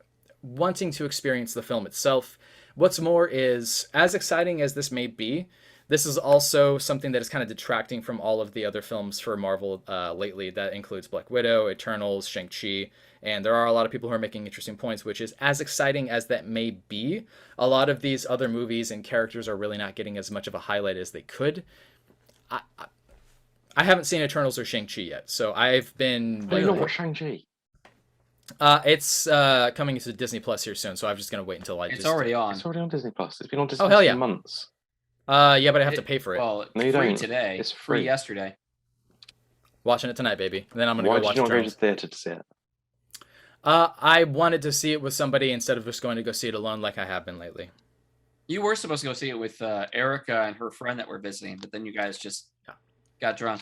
wanting to experience the film itself. What's more is, as exciting as this may be, this is also something that is kind of detracting from all of the other films for Marvel lately. That includes Black Widow, Eternals, Shang-Chi, and there are a lot of people who are making interesting points, which is, as exciting as that may be, a lot of these other movies and characters are really not getting as much of a highlight as they could. I haven't seen Eternals or Shang-Chi yet, so I've been... Oh, you not watch Shang-Chi? It's coming to Disney Plus here soon, so I'm just going to wait until It's already on. It's already on Disney Plus. It's been on Disney hell Plus yeah. for months. Yeah, but I have to pay for it. Well, No, you free don't. today. It's free free. yesterday. Watching it tonight, baby. And then I'm going to Why go did watch you not go to the Eternals. theatre to see it? I wanted to see it with somebody instead of just going to go see it alone like I have been lately. You were supposed to go see it with Erica and her friend that were visiting, but then you guys just got drunk.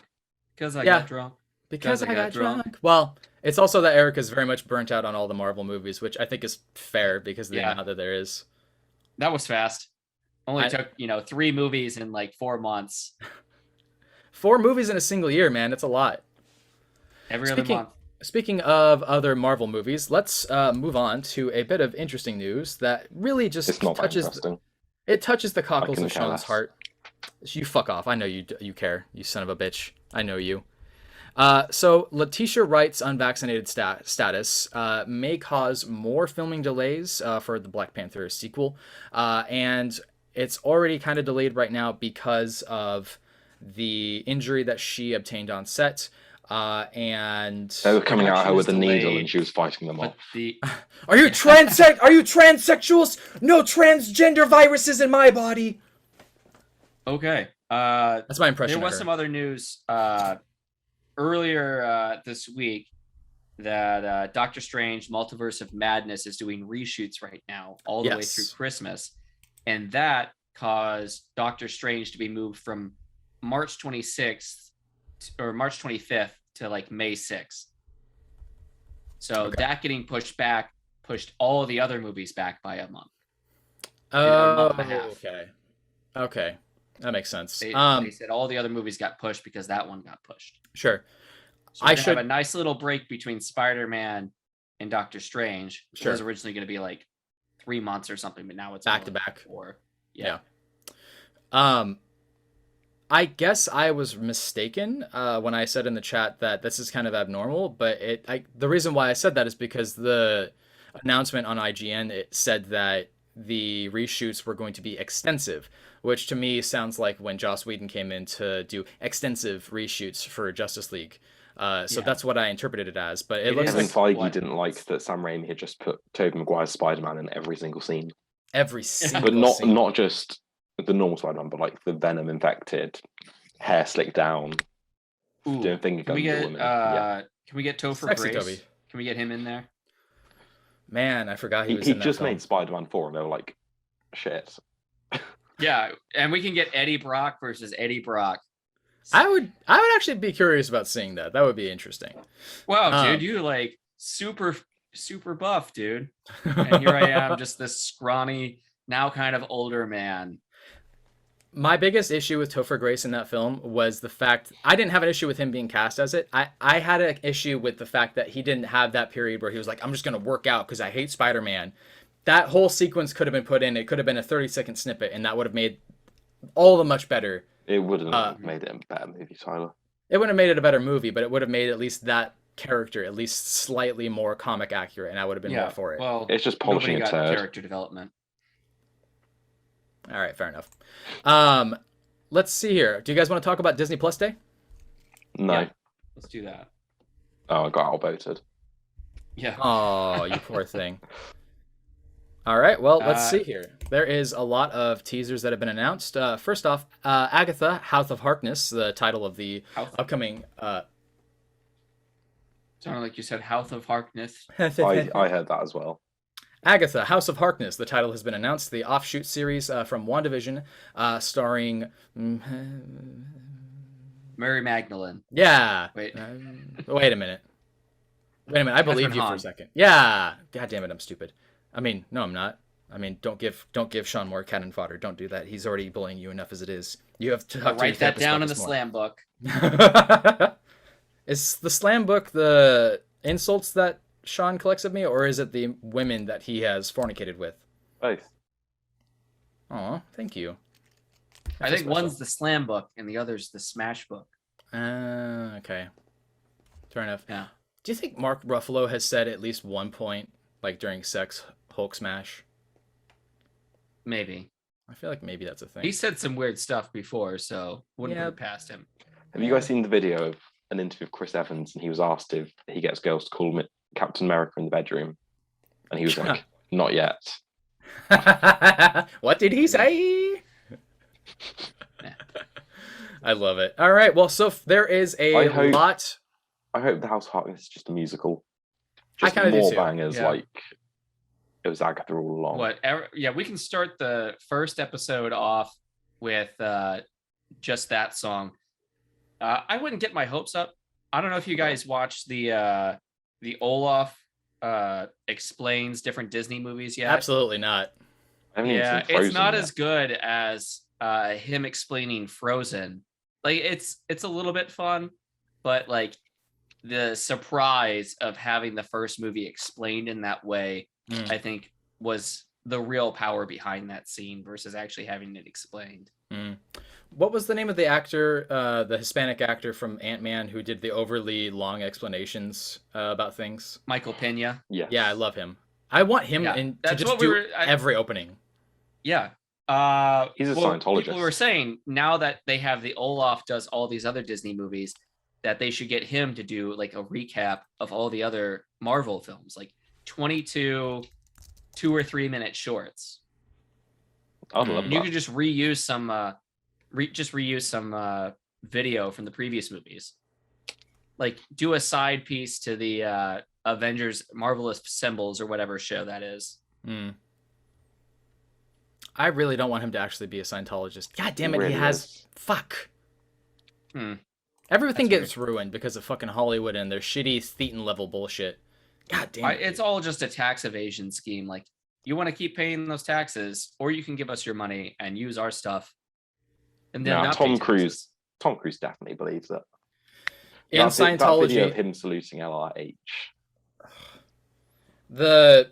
Because I got drunk. Because I got drunk. Well, it's also that Erica's very much burnt out on all the Marvel movies, which I think is fair because of the amount that there is. That was fast. Only took, 3 movies in like 4 months. 4 movies in a single year, man. That's a lot. Every other month. Speaking of other Marvel movies, let's move on to a bit of interesting news that really just touches the cockles of Sean's heart. You fuck off. I know you care, you son of a bitch. I know you. So Letitia Wright's unvaccinated status may cause more filming delays for the Black Panther sequel. And it's already kind of delayed right now because of the injury that she obtained on set. And they were coming at her with a needle and she was fighting them off. Are you transsexuals? No transgender viruses in my body. Okay. That's my impression. There was some other news earlier this week that Doctor Strange Multiverse of Madness is doing reshoots right now all the way through Christmas. And that caused Doctor Strange to be moved from March 26th or March 25th to like May 6th. So that getting pushed back pushed all of the other movies back by a month. Oh, okay. That makes sense. They said all the other movies got pushed because that one got pushed. Sure. So I should have a nice little break between Spider-Man and Doctor Strange. Sure. It was originally going to be like 3 months or something, but now it's back to back. 4. Yeah. I guess I was mistaken when I said in the chat that this is kind of abnormal, but the reason why I said that is because the announcement on IGN, it said that the reshoots were going to be extensive, which to me sounds like when Joss Whedon came in to do extensive reshoots for Justice League. So that's what I interpreted it as. But it looks like Feige didn't like that Sam Raimi had just put Tobey Maguire's Spider-Man in every single scene. But not just the normal Spider-Man, but like the Venom infected, hair slicked down, doing finger guns. Can we get Topher Grace? Toby. Can we get him in there? Man, I forgot he was in that just film. made Spider-Man 4 and they were like, shit. Yeah, and we can get Eddie Brock versus Eddie Brock. I would actually be curious about seeing that. That would be interesting. Wow, dude, you like super buff, dude. And here I am, just this scrawny, now kind of older man. My biggest issue with Topher Grace in that film was the fact I didn't have an issue with him being cast as it. I had an issue with the fact that he didn't have that period where he was like, I'm just going to work out because I hate Spider-Man. That whole sequence could have been put in. It could have been a 30-second snippet, and that would have made all the much better. It wouldn't have made it a better movie, Tyler. It wouldn't have made it a better movie, but it would have made at least that character at least slightly more comic accurate, and I would have been more for it. Well, it's just polishing a turd. Character development. All right, fair enough. Let's see here. Do you guys want to talk about Disney Plus Day? No. Yeah, let's do that. Oh, I got outvoted. Yeah. Oh, you poor thing. All right, well, let's see here. There is a lot of teasers that have been announced. First off, Agatha, House of Harkness, the title of the upcoming... Sounded like you said House of Harkness. I heard that as well. Agatha, House of Harkness, the title has been announced. The offshoot series from WandaVision, starring... Mary Magdalene. Yeah. Wait. Wait a minute. I believed you for a second. Yeah. God damn it, I'm stupid. I mean, no, I'm not. I mean, don't give Sean more cannon fodder. Don't do that. He's already bullying you enough as it is. You have to write that down in the slam book. Is the slam book the insults that Sean collects of me, or is it the women that he has fornicated with? Both. Aw, thank you. I think one's the slam book and the other's the smash book. Okay. Fair enough. Yeah. Do you think Mark Ruffalo has said at least one point, like during sex, Hulk smash? Maybe. I feel like maybe that's a thing. He said some weird stuff before, so wouldn't put it past him. Have you guys seen the video of an interview of Chris Evans, and he was asked if he gets girls to call him Captain America in the bedroom, and he was like, "Not yet." What did he say? I love it. All right, well, so there is a lot. I hope the House of Harkness is just a musical. I kind of do too. Bangers like it was Agatha all along. Yeah, we can start the first episode off with just that song. I wouldn't get my hopes up I don't know if you guys watched the Olaf explains different Disney movies yet. Absolutely not. I haven't even Yeah, seen Frozen it's not yet. as good as him explaining Frozen. Like it's a little bit fun, but like the surprise of having the first movie explained in that way, I think was the real power behind that scene versus actually having it explained. What was the name of the actor, the Hispanic actor from Ant-Man who did the overly long explanations about things? Michael Pena. Yes. Yeah, I love him. I want him Yeah, to that's just what we do were. every opening. Yeah. He's a Well, Scientologist. people were saying now that they have the Olaf does all these other Disney movies, that they should get him to do like a recap of all the other Marvel films, like 22 2 or 3 minute shorts. I'd love And you that. could just reuse some video from the previous movies. Like do a side piece to the Avengers Marvelous Assembles or whatever show that is. I really don't want him to actually be a Scientologist. God damn it, Really he has... is. Fuck. That's Everything gets ruined because of fucking Hollywood and their shitty Thetan level bullshit. God damn it. It's all just a tax evasion scheme. Like you want to keep paying those taxes, or you can give us your money and use our stuff. And then Nah, not pay Tom taxes. Cruise. Tom Cruise definitely believes it. In That video Scientology, of him saluting LRH. the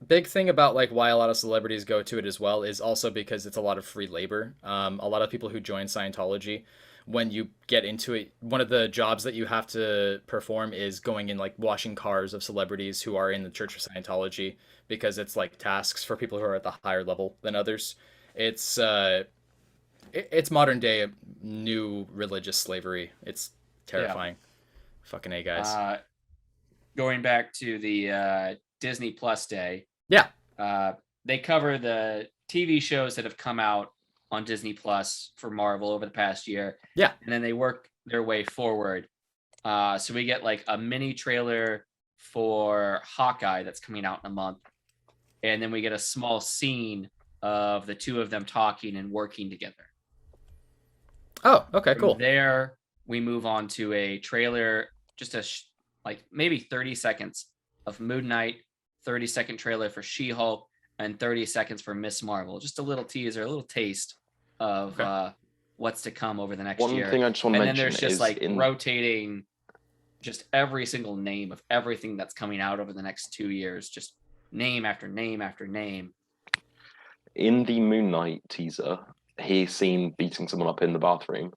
big thing about like why a lot of celebrities go to it as well is also because it's a lot of free labor. A lot of people who join Scientology, when you get into it, one of the jobs that you have to perform is going in like washing cars of celebrities who are in the Church of Scientology, because it's like tasks for people who are at the higher level than others. It's modern day new religious slavery. It's terrifying. Fucking A, guys. Going back to the Disney Plus Day. Yeah. They cover the TV shows that have come out on Disney Plus for Marvel over the past year. Yeah. And then they work their way forward. So we get like a mini trailer for Hawkeye that's coming out in a month. And then we get a small scene of the two of them talking and working together. Oh, okay, cool. From there, we move on to a trailer, just like maybe 30 seconds of Moon Knight, 30-second trailer for She-Hulk, and 30 seconds for Miss Marvel. Just a little teaser, a little taste of what's to come over the next year. One thing I just want to mention and then there's just is like rotating just every single name of everything that's coming out over the next 2 years. Just name after name after name. In the Moon Knight teaser, he's seen beating someone up in the bathroom,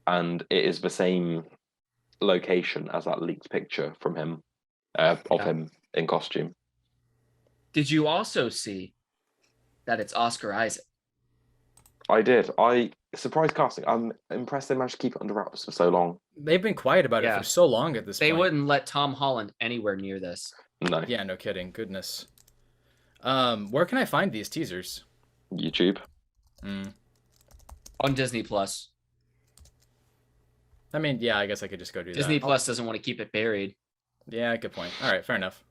and it is the same location as that leaked picture from him, him in costume. Did you also see that it's Oscar Isaac? I did. Surprise casting. I'm impressed they managed to keep it under wraps for so long. They've been quiet about it for so long at this point. They wouldn't let Tom Holland anywhere near this. No. Yeah, no kidding. Goodness. Where can I find these teasers? YouTube. On Disney Plus. I mean, yeah, I guess I could just go do Disney that. Plus doesn't want to keep it buried. Yeah, good point. All right, fair enough.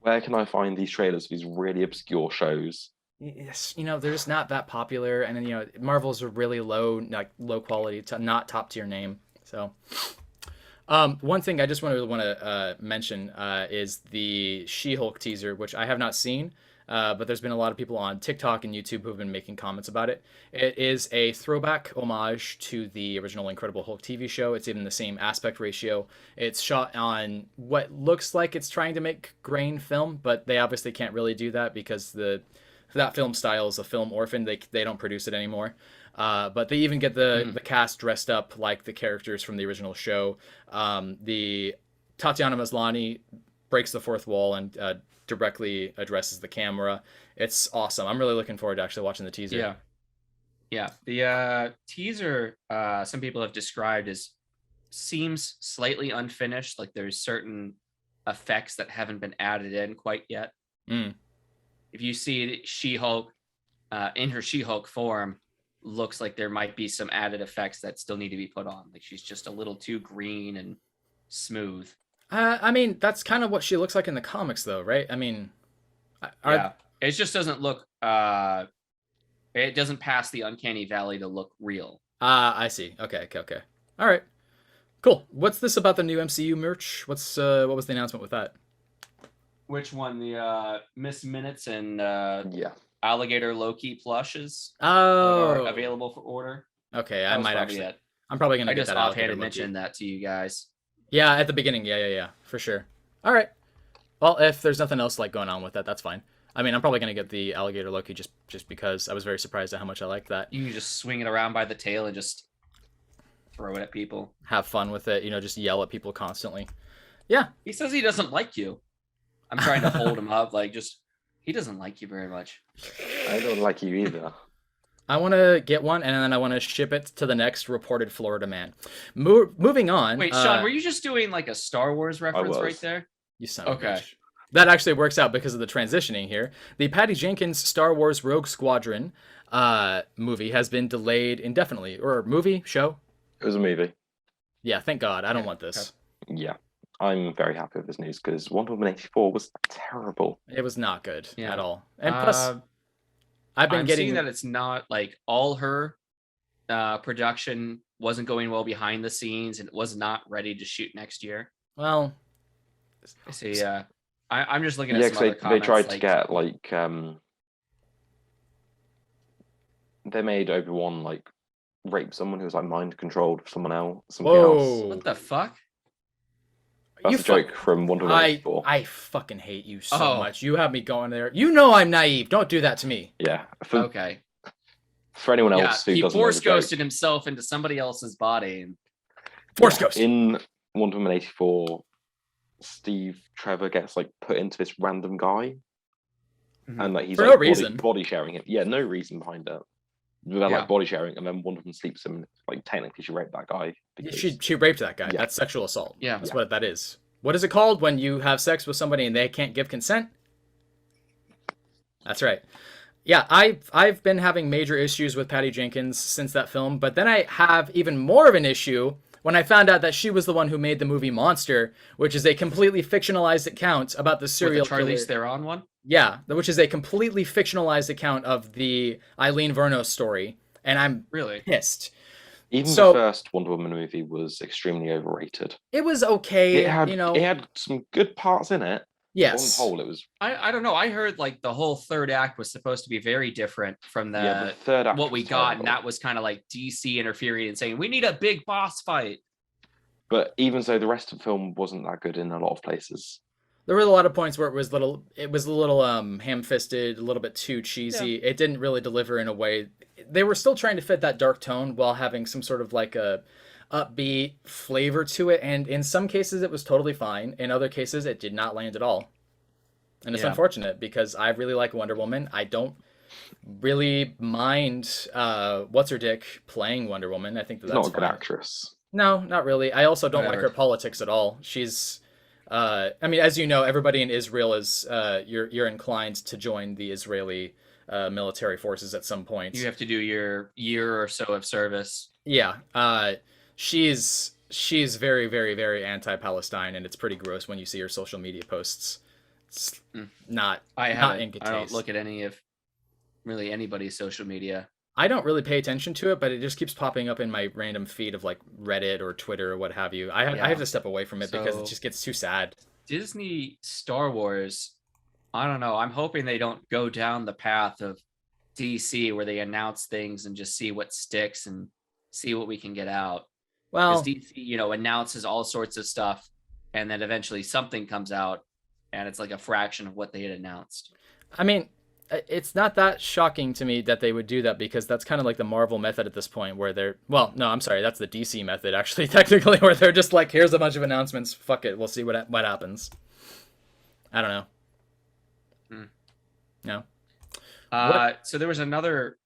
Where can I find these trailers for these really obscure shows? Yes, they're just not that popular, and then Marvel's a really low quality, not top tier name. So, one thing I just want to mention is the She-Hulk teaser, which I have not seen, but there's been a lot of people on TikTok and YouTube who have been making comments about it. It is a throwback homage to the original Incredible Hulk TV show. It's even the same aspect ratio. It's shot on what looks like it's trying to make grain film, but they obviously can't really do that because that film style is a film orphan. They don't produce it anymore. But they even get the cast dressed up like the characters from the original show. The Tatiana Maslany breaks the fourth wall and directly addresses the camera. It's awesome. I'm really looking forward to actually watching the teaser. Yeah. The teaser, some people have described as seems slightly unfinished. Like there's certain effects that haven't been added in quite yet. If you see She-Hulk in her She-Hulk form, looks like there might be some added effects that still need to be put on. Like she's just a little too green and smooth. I mean, that's kind of what she looks like in the comics, though, right? I mean, it just doesn't look. It doesn't pass the uncanny valley to look real. I see. Okay. All right. Cool. What's this about the new MCU merch? What was the announcement with that? Which one? The Miss Minutes and Yeah. Alligator Loki plushes that Oh, are available for order. okay. That I was might probably actually. it. I'm probably gonna I get just that alligator offhanded Loki. mentioned that to you guys. Yeah, at the beginning. Yeah, for sure. All right. Well, if there's nothing else like going on with that, that's fine. I mean, I'm probably gonna get the alligator Loki just because I was very surprised at how much I liked that. You can just swing it around by the tail and just throw it at people. Have fun with it. Just yell at people constantly. Yeah. He says he doesn't like you. I'm trying to hold him up, he doesn't like you very much. I don't like you either. I want to get one, and then I want to ship it to the next reported Florida man. Moving on. Wait, Sean, were you just doing like a Star Wars reference right there? You son of a Okay. bitch. That actually works out because of the transitioning here. The Patty Jenkins Star Wars Rogue Squadron movie has been delayed indefinitely. Or movie, show? It was a movie. Yeah, thank God. I don't want this. Yeah. I'm very happy with this news because Wonder Woman 84 was terrible. It was not good Yeah. at all. And plus, I've been I'm getting... seeing that it's not like all her production wasn't going well behind the scenes and was not ready to shoot next year. Well... I see, I'm just looking at Yeah, some other because they comments. tried to get, they made Obi-Wan, rape someone who was, mind-controlled for something else. Whoa. What the fuck? That's a joke from Wonder Woman 84. I fucking hate you so Oh. much. You have me going there. You know I'm naive. Don't do that to me. Yeah. Okay. For anyone Yeah, else who he doesn't know force the joke, ghosted himself into somebody else's body. And Force ghost. in Wonder Woman 84, Steve Trevor gets put into this random guy, and he's For no reason. body sharing him. Yeah, no reason behind it. They're Yeah. body sharing, and then Wonder Woman sleeps him. Technically, she raped that guy. Because... She raped that guy. Yeah. That's sexual assault. Yeah. That's what that is. What is it called when you have sex with somebody and they can't give consent? That's right. Yeah, I've been having major issues with Patty Jenkins since that film, but then I have even more of an issue when I found out that she was the one who made the movie Monster, which is a completely fictionalized account about the serial with the Charlize killer. Theron one? Yeah, which is a completely fictionalized account of the Eileen Vernos story, and I'm Really? pissed. Even So- the first Wonder Woman movie was extremely overrated. It was okay, It had some good parts in it. Yes. On the whole, it was. I don't know. I heard the whole third act was supposed to be very different from The third act what we was got, terrible. and that was kind of like DC interfering and saying we need a big boss fight. But even so, the rest of the film wasn't that good in a lot of places. There were a lot of points where it was a little ham-fisted, a little bit too cheesy. It didn't really deliver in a way. They were still trying to fit that dark tone while having some sort of a upbeat flavor to it, and in some cases it was totally fine. In other cases it did not land at all. And it's unfortunate because I really like Wonder Woman. I don't really mind what's her dick playing Wonder Woman. I think that's Not a good fine. actress. No, not really. I also don't like Whatever. her politics at all. She's I mean, as you know, everybody in Israel is you're inclined to join the Israeli military forces at some point. You have to do your year or so of service. Yeah. She's very, very, very anti-Palestine, and it's pretty gross when you see her social media posts. It's not in good I don't taste. look at any of really anybody's social media. I don't really pay attention to it, but it just keeps popping up in my random feed of Reddit or Twitter or what have you. I have to step away from it because it So- just gets too sad. Disney Star Wars, I don't know. I'm hoping they don't go down the path of DC where they announce things and just see what sticks and see what we can get out. Well, Because DC, announces all sorts of stuff, and then eventually something comes out, and it's like a fraction of what they had announced. I mean, it's not that shocking to me that they would do that because that's kind of like the Marvel method at this point where they're, well, no, I'm sorry, that's the DC method actually, technically, where they're just like, here's a bunch of announcements, fuck it, we'll see what happens. I don't know. No. So there was another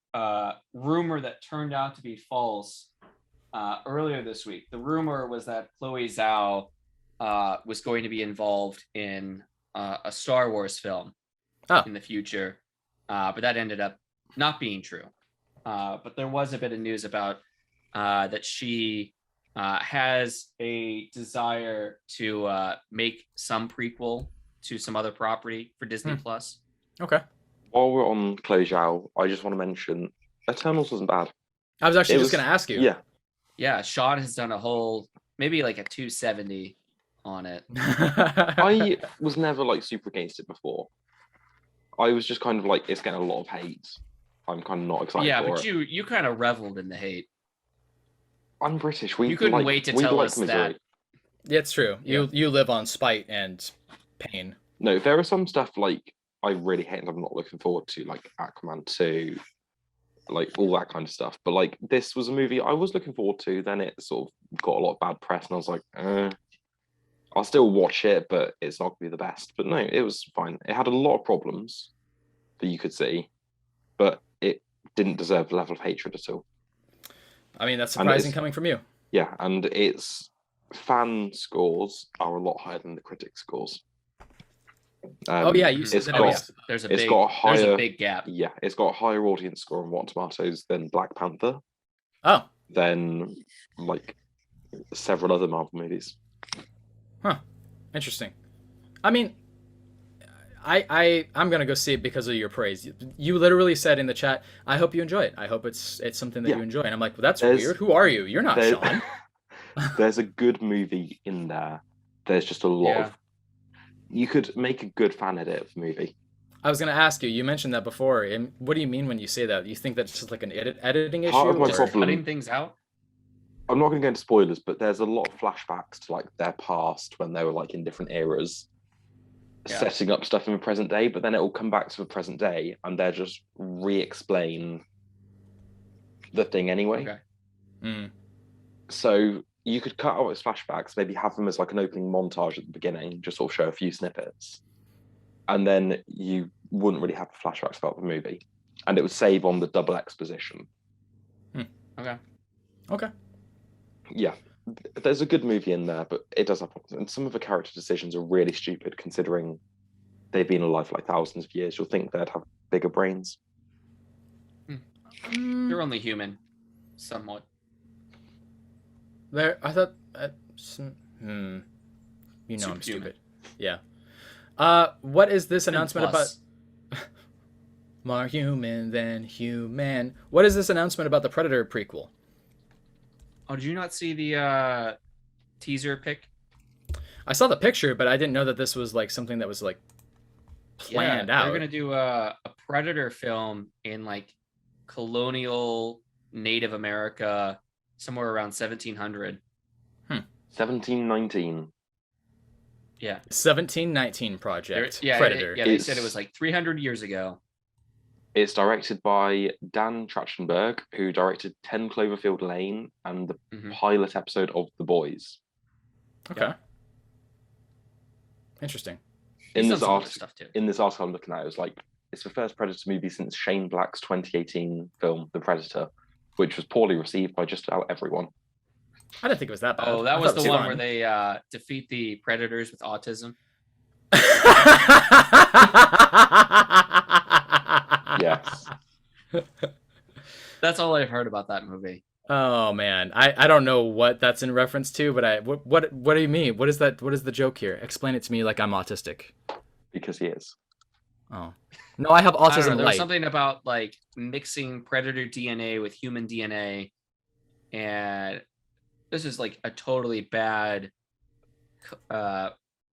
rumor that turned out to be false earlier this week. The rumor was that Chloe Zhao was going to be involved in a Star Wars film in the future, but that ended up not being true. But there was a bit of news about that she has a desire to make some prequel to some other property for Disney Plus. Okay. While we're on Chloe Zhao, I just want to mention Eternals wasn't bad. I was actually just going to ask you. Yeah. Yeah, Sean has done a whole maybe like a 270 on it. I was never like super against it before. I was just kind of like, it's getting a lot of hate. I'm kind of not excited Yeah, for but it. you kind of reveled in the hate. I'm British. You couldn't wait to tell us misery. that. Yeah, it's true. Yeah. You live on spite and pain. No, there are some stuff like I really hate and I'm not looking forward to, like Aquaman 2, like all that kind of stuff. But like this was a movie I was looking forward to. Then it sort of got a lot of bad press, and I was like, I'll still watch it, but it's not gonna be the best. But no, it was fine. It had a lot of problems that you could see, but it didn't deserve the level of hatred at all. I mean, that's surprising coming from you. Yeah, and its fan scores are a lot higher than the critic scores. Oh yeah, you said that. There's a big gap. Yeah, it's got a higher audience score on Rotten Tomatoes than Black Panther. Oh. Than like several other Marvel movies. Huh. Interesting. I mean, I'm gonna go see it because of your praise. You literally said in the chat, "I hope you enjoy it. I hope it's something that you enjoy." And I'm like, "Well, that's weird. Who are you? You're not Sean." There's a good movie in there. There's just a lot of. You could make a good fan edit of the movie. I was gonna ask you. You mentioned that before. And what do you mean when you say that? You think that's just like an editing issue? Part of my just problem, cutting things out. I'm not going to go into spoilers, but there's a lot of flashbacks to like their past when they were like in different eras, setting up stuff in the present day. But then it will come back to the present day, and they'll just re-explain the thing anyway. Okay. Mm. So you could cut out its flashbacks, maybe have them as like an opening montage at the beginning, just sort of show a few snippets, and then you wouldn't really have flashbacks about the movie, and it would save on the double exposition. Okay. Yeah, there's a good movie in there, but it does have problems, and some of the character decisions are really stupid considering they've been alive for like thousands of years. You'll think they'd have bigger brains. They're only human, somewhat. I thought. You know, I'm stupid. Yeah. What is this announcement about? More human than human. What is this announcement about the Predator prequel? Oh, did you not see the teaser pic? I saw the picture, but I didn't know that this was like something that was like planned out. They're gonna do a Predator film in like colonial Native America, somewhere around 1700. 1719. Yeah. 1719 project. Predator. They said it was like 300 years ago. It's directed by Dan Trachtenberg, who directed 10 Cloverfield Lane and the pilot episode of The Boys. Okay. Interesting. In this article I'm looking at, it was like, it's the first Predator movie since Shane Black's 2018 film, The Predator, which was poorly received by just about everyone. I didn't think it was that bad. Oh, that was the one where they defeat the predators with autism. Yes. That's all I've heard about that movie. Oh man, I don't know what that's in reference to, but what do you mean? What is that? What is the joke here? Explain it to me like I'm autistic. Because he is. Oh no, I have autism. There was something about like mixing predator DNA with human DNA, and this is like a totally bad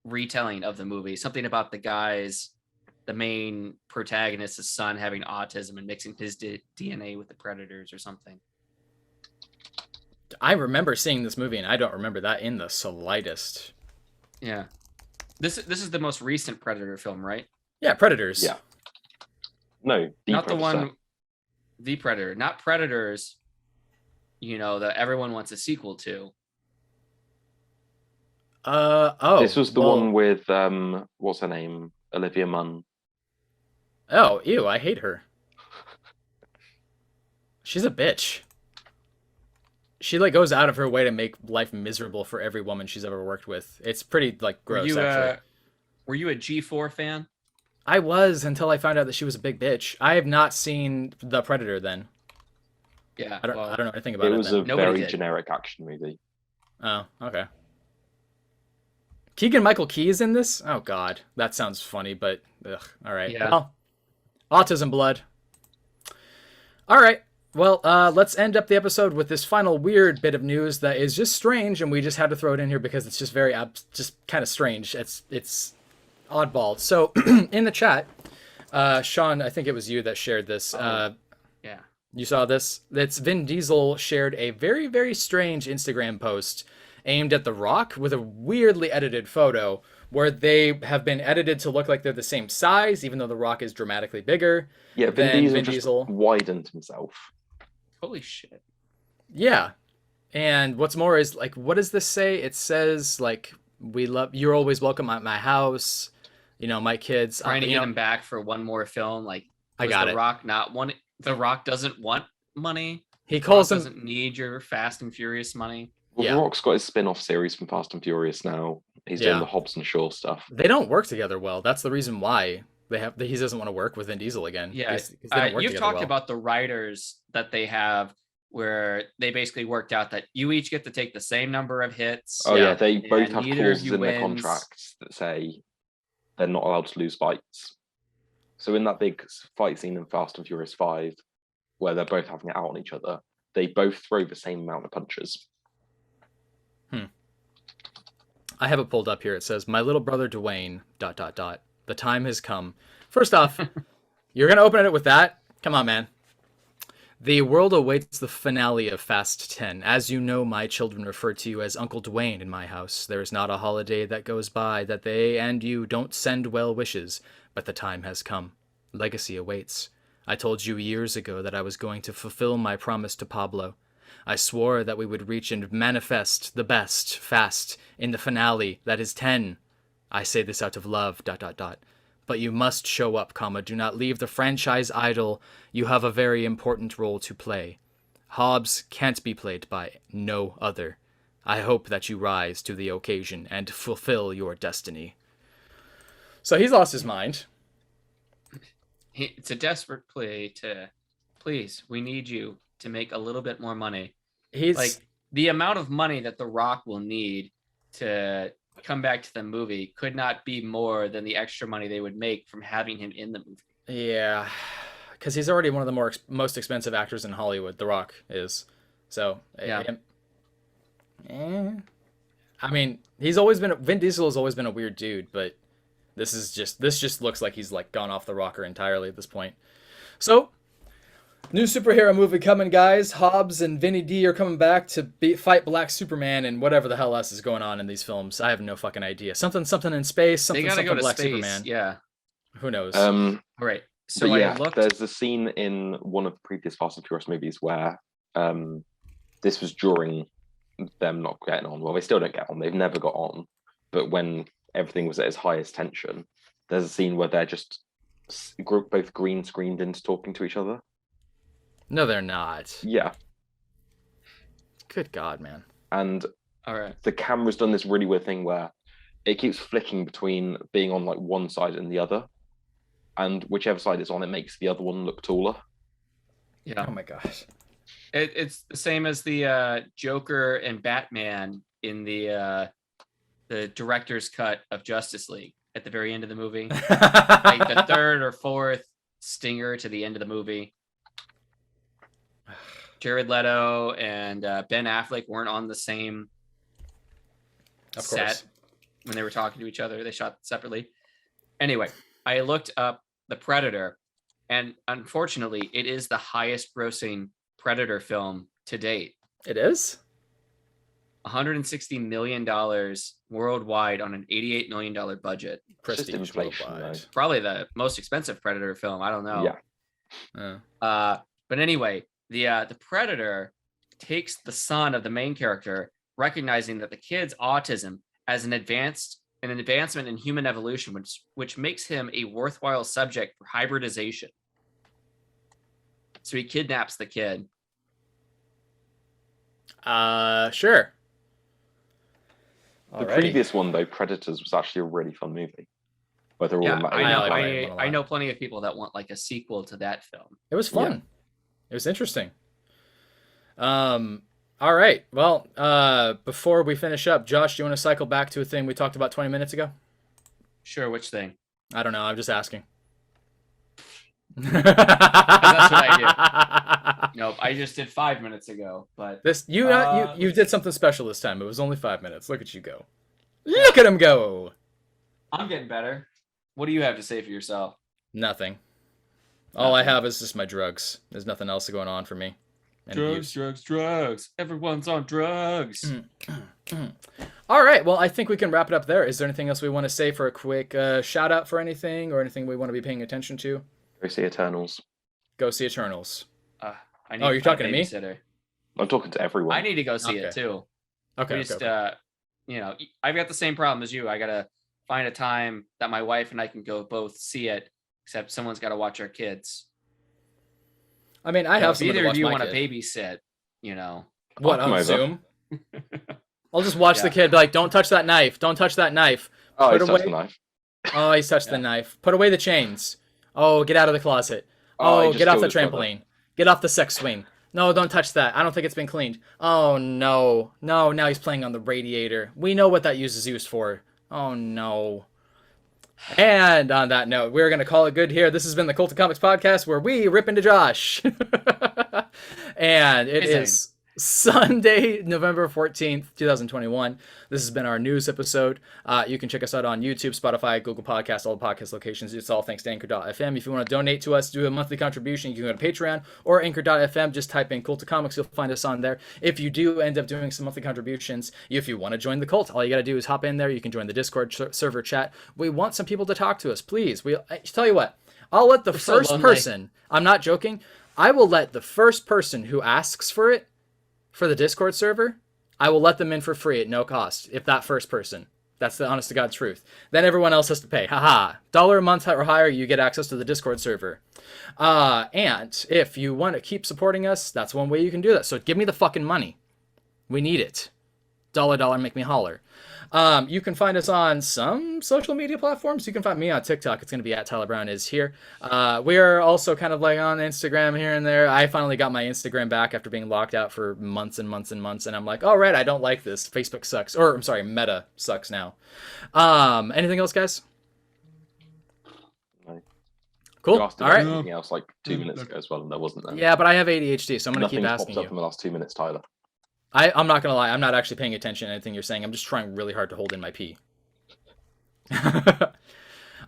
retelling of the movie. Something about the main protagonist's son having autism and mixing his DNA with the predators or something. I remember seeing this movie, and I don't remember that in the slightest. Yeah, this is the most recent Predator film, right? Yeah, Predators. Yeah. No, not Predator. The one. The Predator, not Predators. You know that everyone wants a sequel to. This was the one with what's her name? Olivia Munn. Oh, ew! I hate her. She's a bitch. She like goes out of her way to make life miserable for every woman she's ever worked with. It's pretty like gross. Actually, were you a G4 fan? I was until I found out that she was a big bitch. I have not seen The Predator then. Yeah, I don't know anything about it. It was a very generic action movie. Oh, okay. Keegan-Michael Key is in this? Oh god, that sounds funny, but ugh. All right. Yeah. Well, autism blood. All right. Well, let's end up the episode with this final weird bit of news that is just strange, and we just had to throw it in here because it's just very just kind of strange. It's oddball. So in the chat, Sean, I think it was you that shared this. Yeah. You saw this? It's Vin Diesel shared a very, very strange Instagram post aimed at The Rock with a weirdly edited photo where they have been edited to look like they're the same size, even though The Rock is dramatically bigger. Yeah, than Vin Diesel widened himself. Holy shit. Yeah. And what's more is, like, what does this say? It says, like, you're always welcome at my house. You know, my kids. Trying to get him back for one more film. Like, I got The Rock not one. The Rock doesn't want money. He calls him. Doesn't need your Fast and Furious money. Well, Yeah. The Rock's got his spin-off series from Fast and Furious now. He's doing the Hobbs and Shaw stuff. They don't work together well. That's the reason why he doesn't want to work with Vin Diesel again. Yeah. They You've talked about the writers that they have, where they basically worked out that you each get to take the same number of hits. Oh yeah, they both have neither of clauses you in their wins. contracts that say they're not allowed to lose fights. So in that big fight scene in Fast and Furious 5, where they're both having it out on each other, they both throw the same amount of punches. I have it pulled up here. It says, "My little brother Dwayne, ... The time has come." First off, you're going to open it with that? Come on, man. The world awaits the finale of Fast 10. As you know, my children refer to you as Uncle Dwayne in my house. There is not a holiday that goes by that they and you don't send well wishes, but the time has come. Legacy awaits. I told you years ago that I was going to fulfill my promise to Pablo. I swore that we would reach and manifest the best fast in the finale, that is 10. I say this out of love, ... But you must show up, do not leave the franchise idle. You have a very important role to play. Hobbs can't be played by no other. I hope that you rise to the occasion and fulfill your destiny. So he's lost his mind. It's a desperate plea to, please, we need you to make a little bit more money. He's like the amount of money that The Rock will need to come back to the movie could not be more than the extra money they would make from having him in the movie. Yeah, because he's already one of the most expensive actors in Hollywood. The Rock is. So yeah. I mean, Vin Diesel has always been a weird dude, but this just looks like he's like gone off the rocker entirely at this point. So, new superhero movie coming, guys. Hobbs and Vinny D are coming back to fight Black Superman and whatever the hell else is going on in these films. I have no fucking idea. Something in space. Something go to Black space. Superman. Yeah. Who knows? All right. So there's a scene in one of the previous Fast and Furious movies where this was during them not getting on. Well, they still don't get on. They've never got on. But when everything was at its highest tension, there's a scene where they're just both green screened into talking to each other. No, they're not. Yeah. Good God, man. And all right, the camera's done this really weird thing where it keeps flicking between being on like one side and the other. And whichever side it's on, it makes the other one look taller. Yeah. Oh my gosh. It's the same as the Joker and Batman in the director's cut of Justice League at the very end of the movie. Like the third or fourth stinger to the end of the movie. Jared Leto and Ben Affleck weren't on the same set when they were talking to each other. They shot separately. Anyway, I looked up The Predator, and unfortunately, it is the highest grossing Predator film to date. It is? $160 million worldwide on an $88 million budget. Prestige inflation, worldwide. though. Probably the most expensive Predator film. I don't know. Yeah. But anyway, the Predator takes the son of the main character, recognizing that the kid's autism as an advancement in human evolution, which makes him a worthwhile subject for hybridization. So he kidnaps the kid. Sure. The previous one, though, Predators, was actually a really fun movie. Where they're all in that I know plenty of people that want like a sequel to that film. It was fun. Yeah. It was interesting. All right. Well, before we finish up, Josh, do you want to cycle back to a thing we talked about 20 minutes ago? Sure. Which thing? I don't know. I'm just asking. That's what I do. Nope, I just did 5 minutes ago, but You did something special this time. It was only 5 minutes. Look at you go. Look at him go. I'm getting better. What do you have to say for yourself? Nothing. All I have is just my drugs. There's nothing else going on for me. And Drugs. Everyone's on drugs. All right. Well, I think we can wrap it up there. Is there anything else we want to say for a quick shout out for anything or anything we want to be paying attention to? Go see Eternals. Go see Eternals. I need you're talking to me? I'm talking to everyone. I need to go see it too. Okay. I've got the same problem as you. I gotta find a time that my wife and I can go both see it. Except someone's got to watch our kids. I mean, I have someone to either watch of you my want to kid. babysit, you know. What, on Zoom? I'll just watch the kid be like, don't touch that knife. Don't touch that knife. Oh, he's touched the knife. Oh, he's touched the knife. Put away the chains. Oh, get out of the closet. Oh, get off the trampoline. Get off the sex swing. No, don't touch that. I don't think it's been cleaned. Oh, no. No, now he's playing on the radiator. We know what that is used for. Oh, no. And on that note, we're going to call it good here. This has been the Cult of Comics podcast where we rip into Josh. And it is Sunday, November 14th, 2021. This has been our news episode. You can check us out on YouTube, Spotify, Google Podcasts, all the podcast locations. It's all thanks to Anchor.fm. If you want to donate to us, do a monthly contribution, you can go to Patreon or Anchor.fm. Just type in Cult of Comics. You'll find us on there. If you do end up doing some monthly contributions, if you want to join the cult, all you got to do is hop in there. You can join the Discord server chat. We want some people to talk to us, please. I tell you what, I'll let the first person, I'm not joking, I will let the first person who asks for it, for the Discord server, I will let them in for free at no cost. If that first person, that's the honest to God truth. Then everyone else has to pay. Haha. $1 a month or higher, you get access to the Discord server. And if you want to keep supporting us, that's one way you can do that. So give me the fucking money. We need it. $1, make me holler. You can find us on some social media platforms. You can find me on TikTok. It's going to be at Tyler Brown is here. We are also kind of like on Instagram here and there. I finally got my Instagram back after being locked out for months and months and months. And I'm like, all right, I don't like this. Facebook sucks. Or I'm sorry, Meta sucks now. Anything else, guys? No. Cool. You asked all right. Anything else like 2 minutes ago as well, and there wasn't there. Yeah, but I have ADHD, so I'm going to keep asking popped up you. in the last 2 minutes, Tyler. I'm not going to lie. I'm not actually paying attention to anything you're saying. I'm just trying really hard to hold in my pee.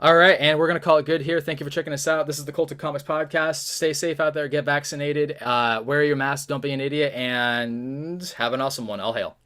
All right, and we're going to call it good here. Thank you for checking us out. This is the Cult of Comics podcast. Stay safe out there. Get vaccinated. Wear your mask. Don't be an idiot. And have an awesome one. All hail.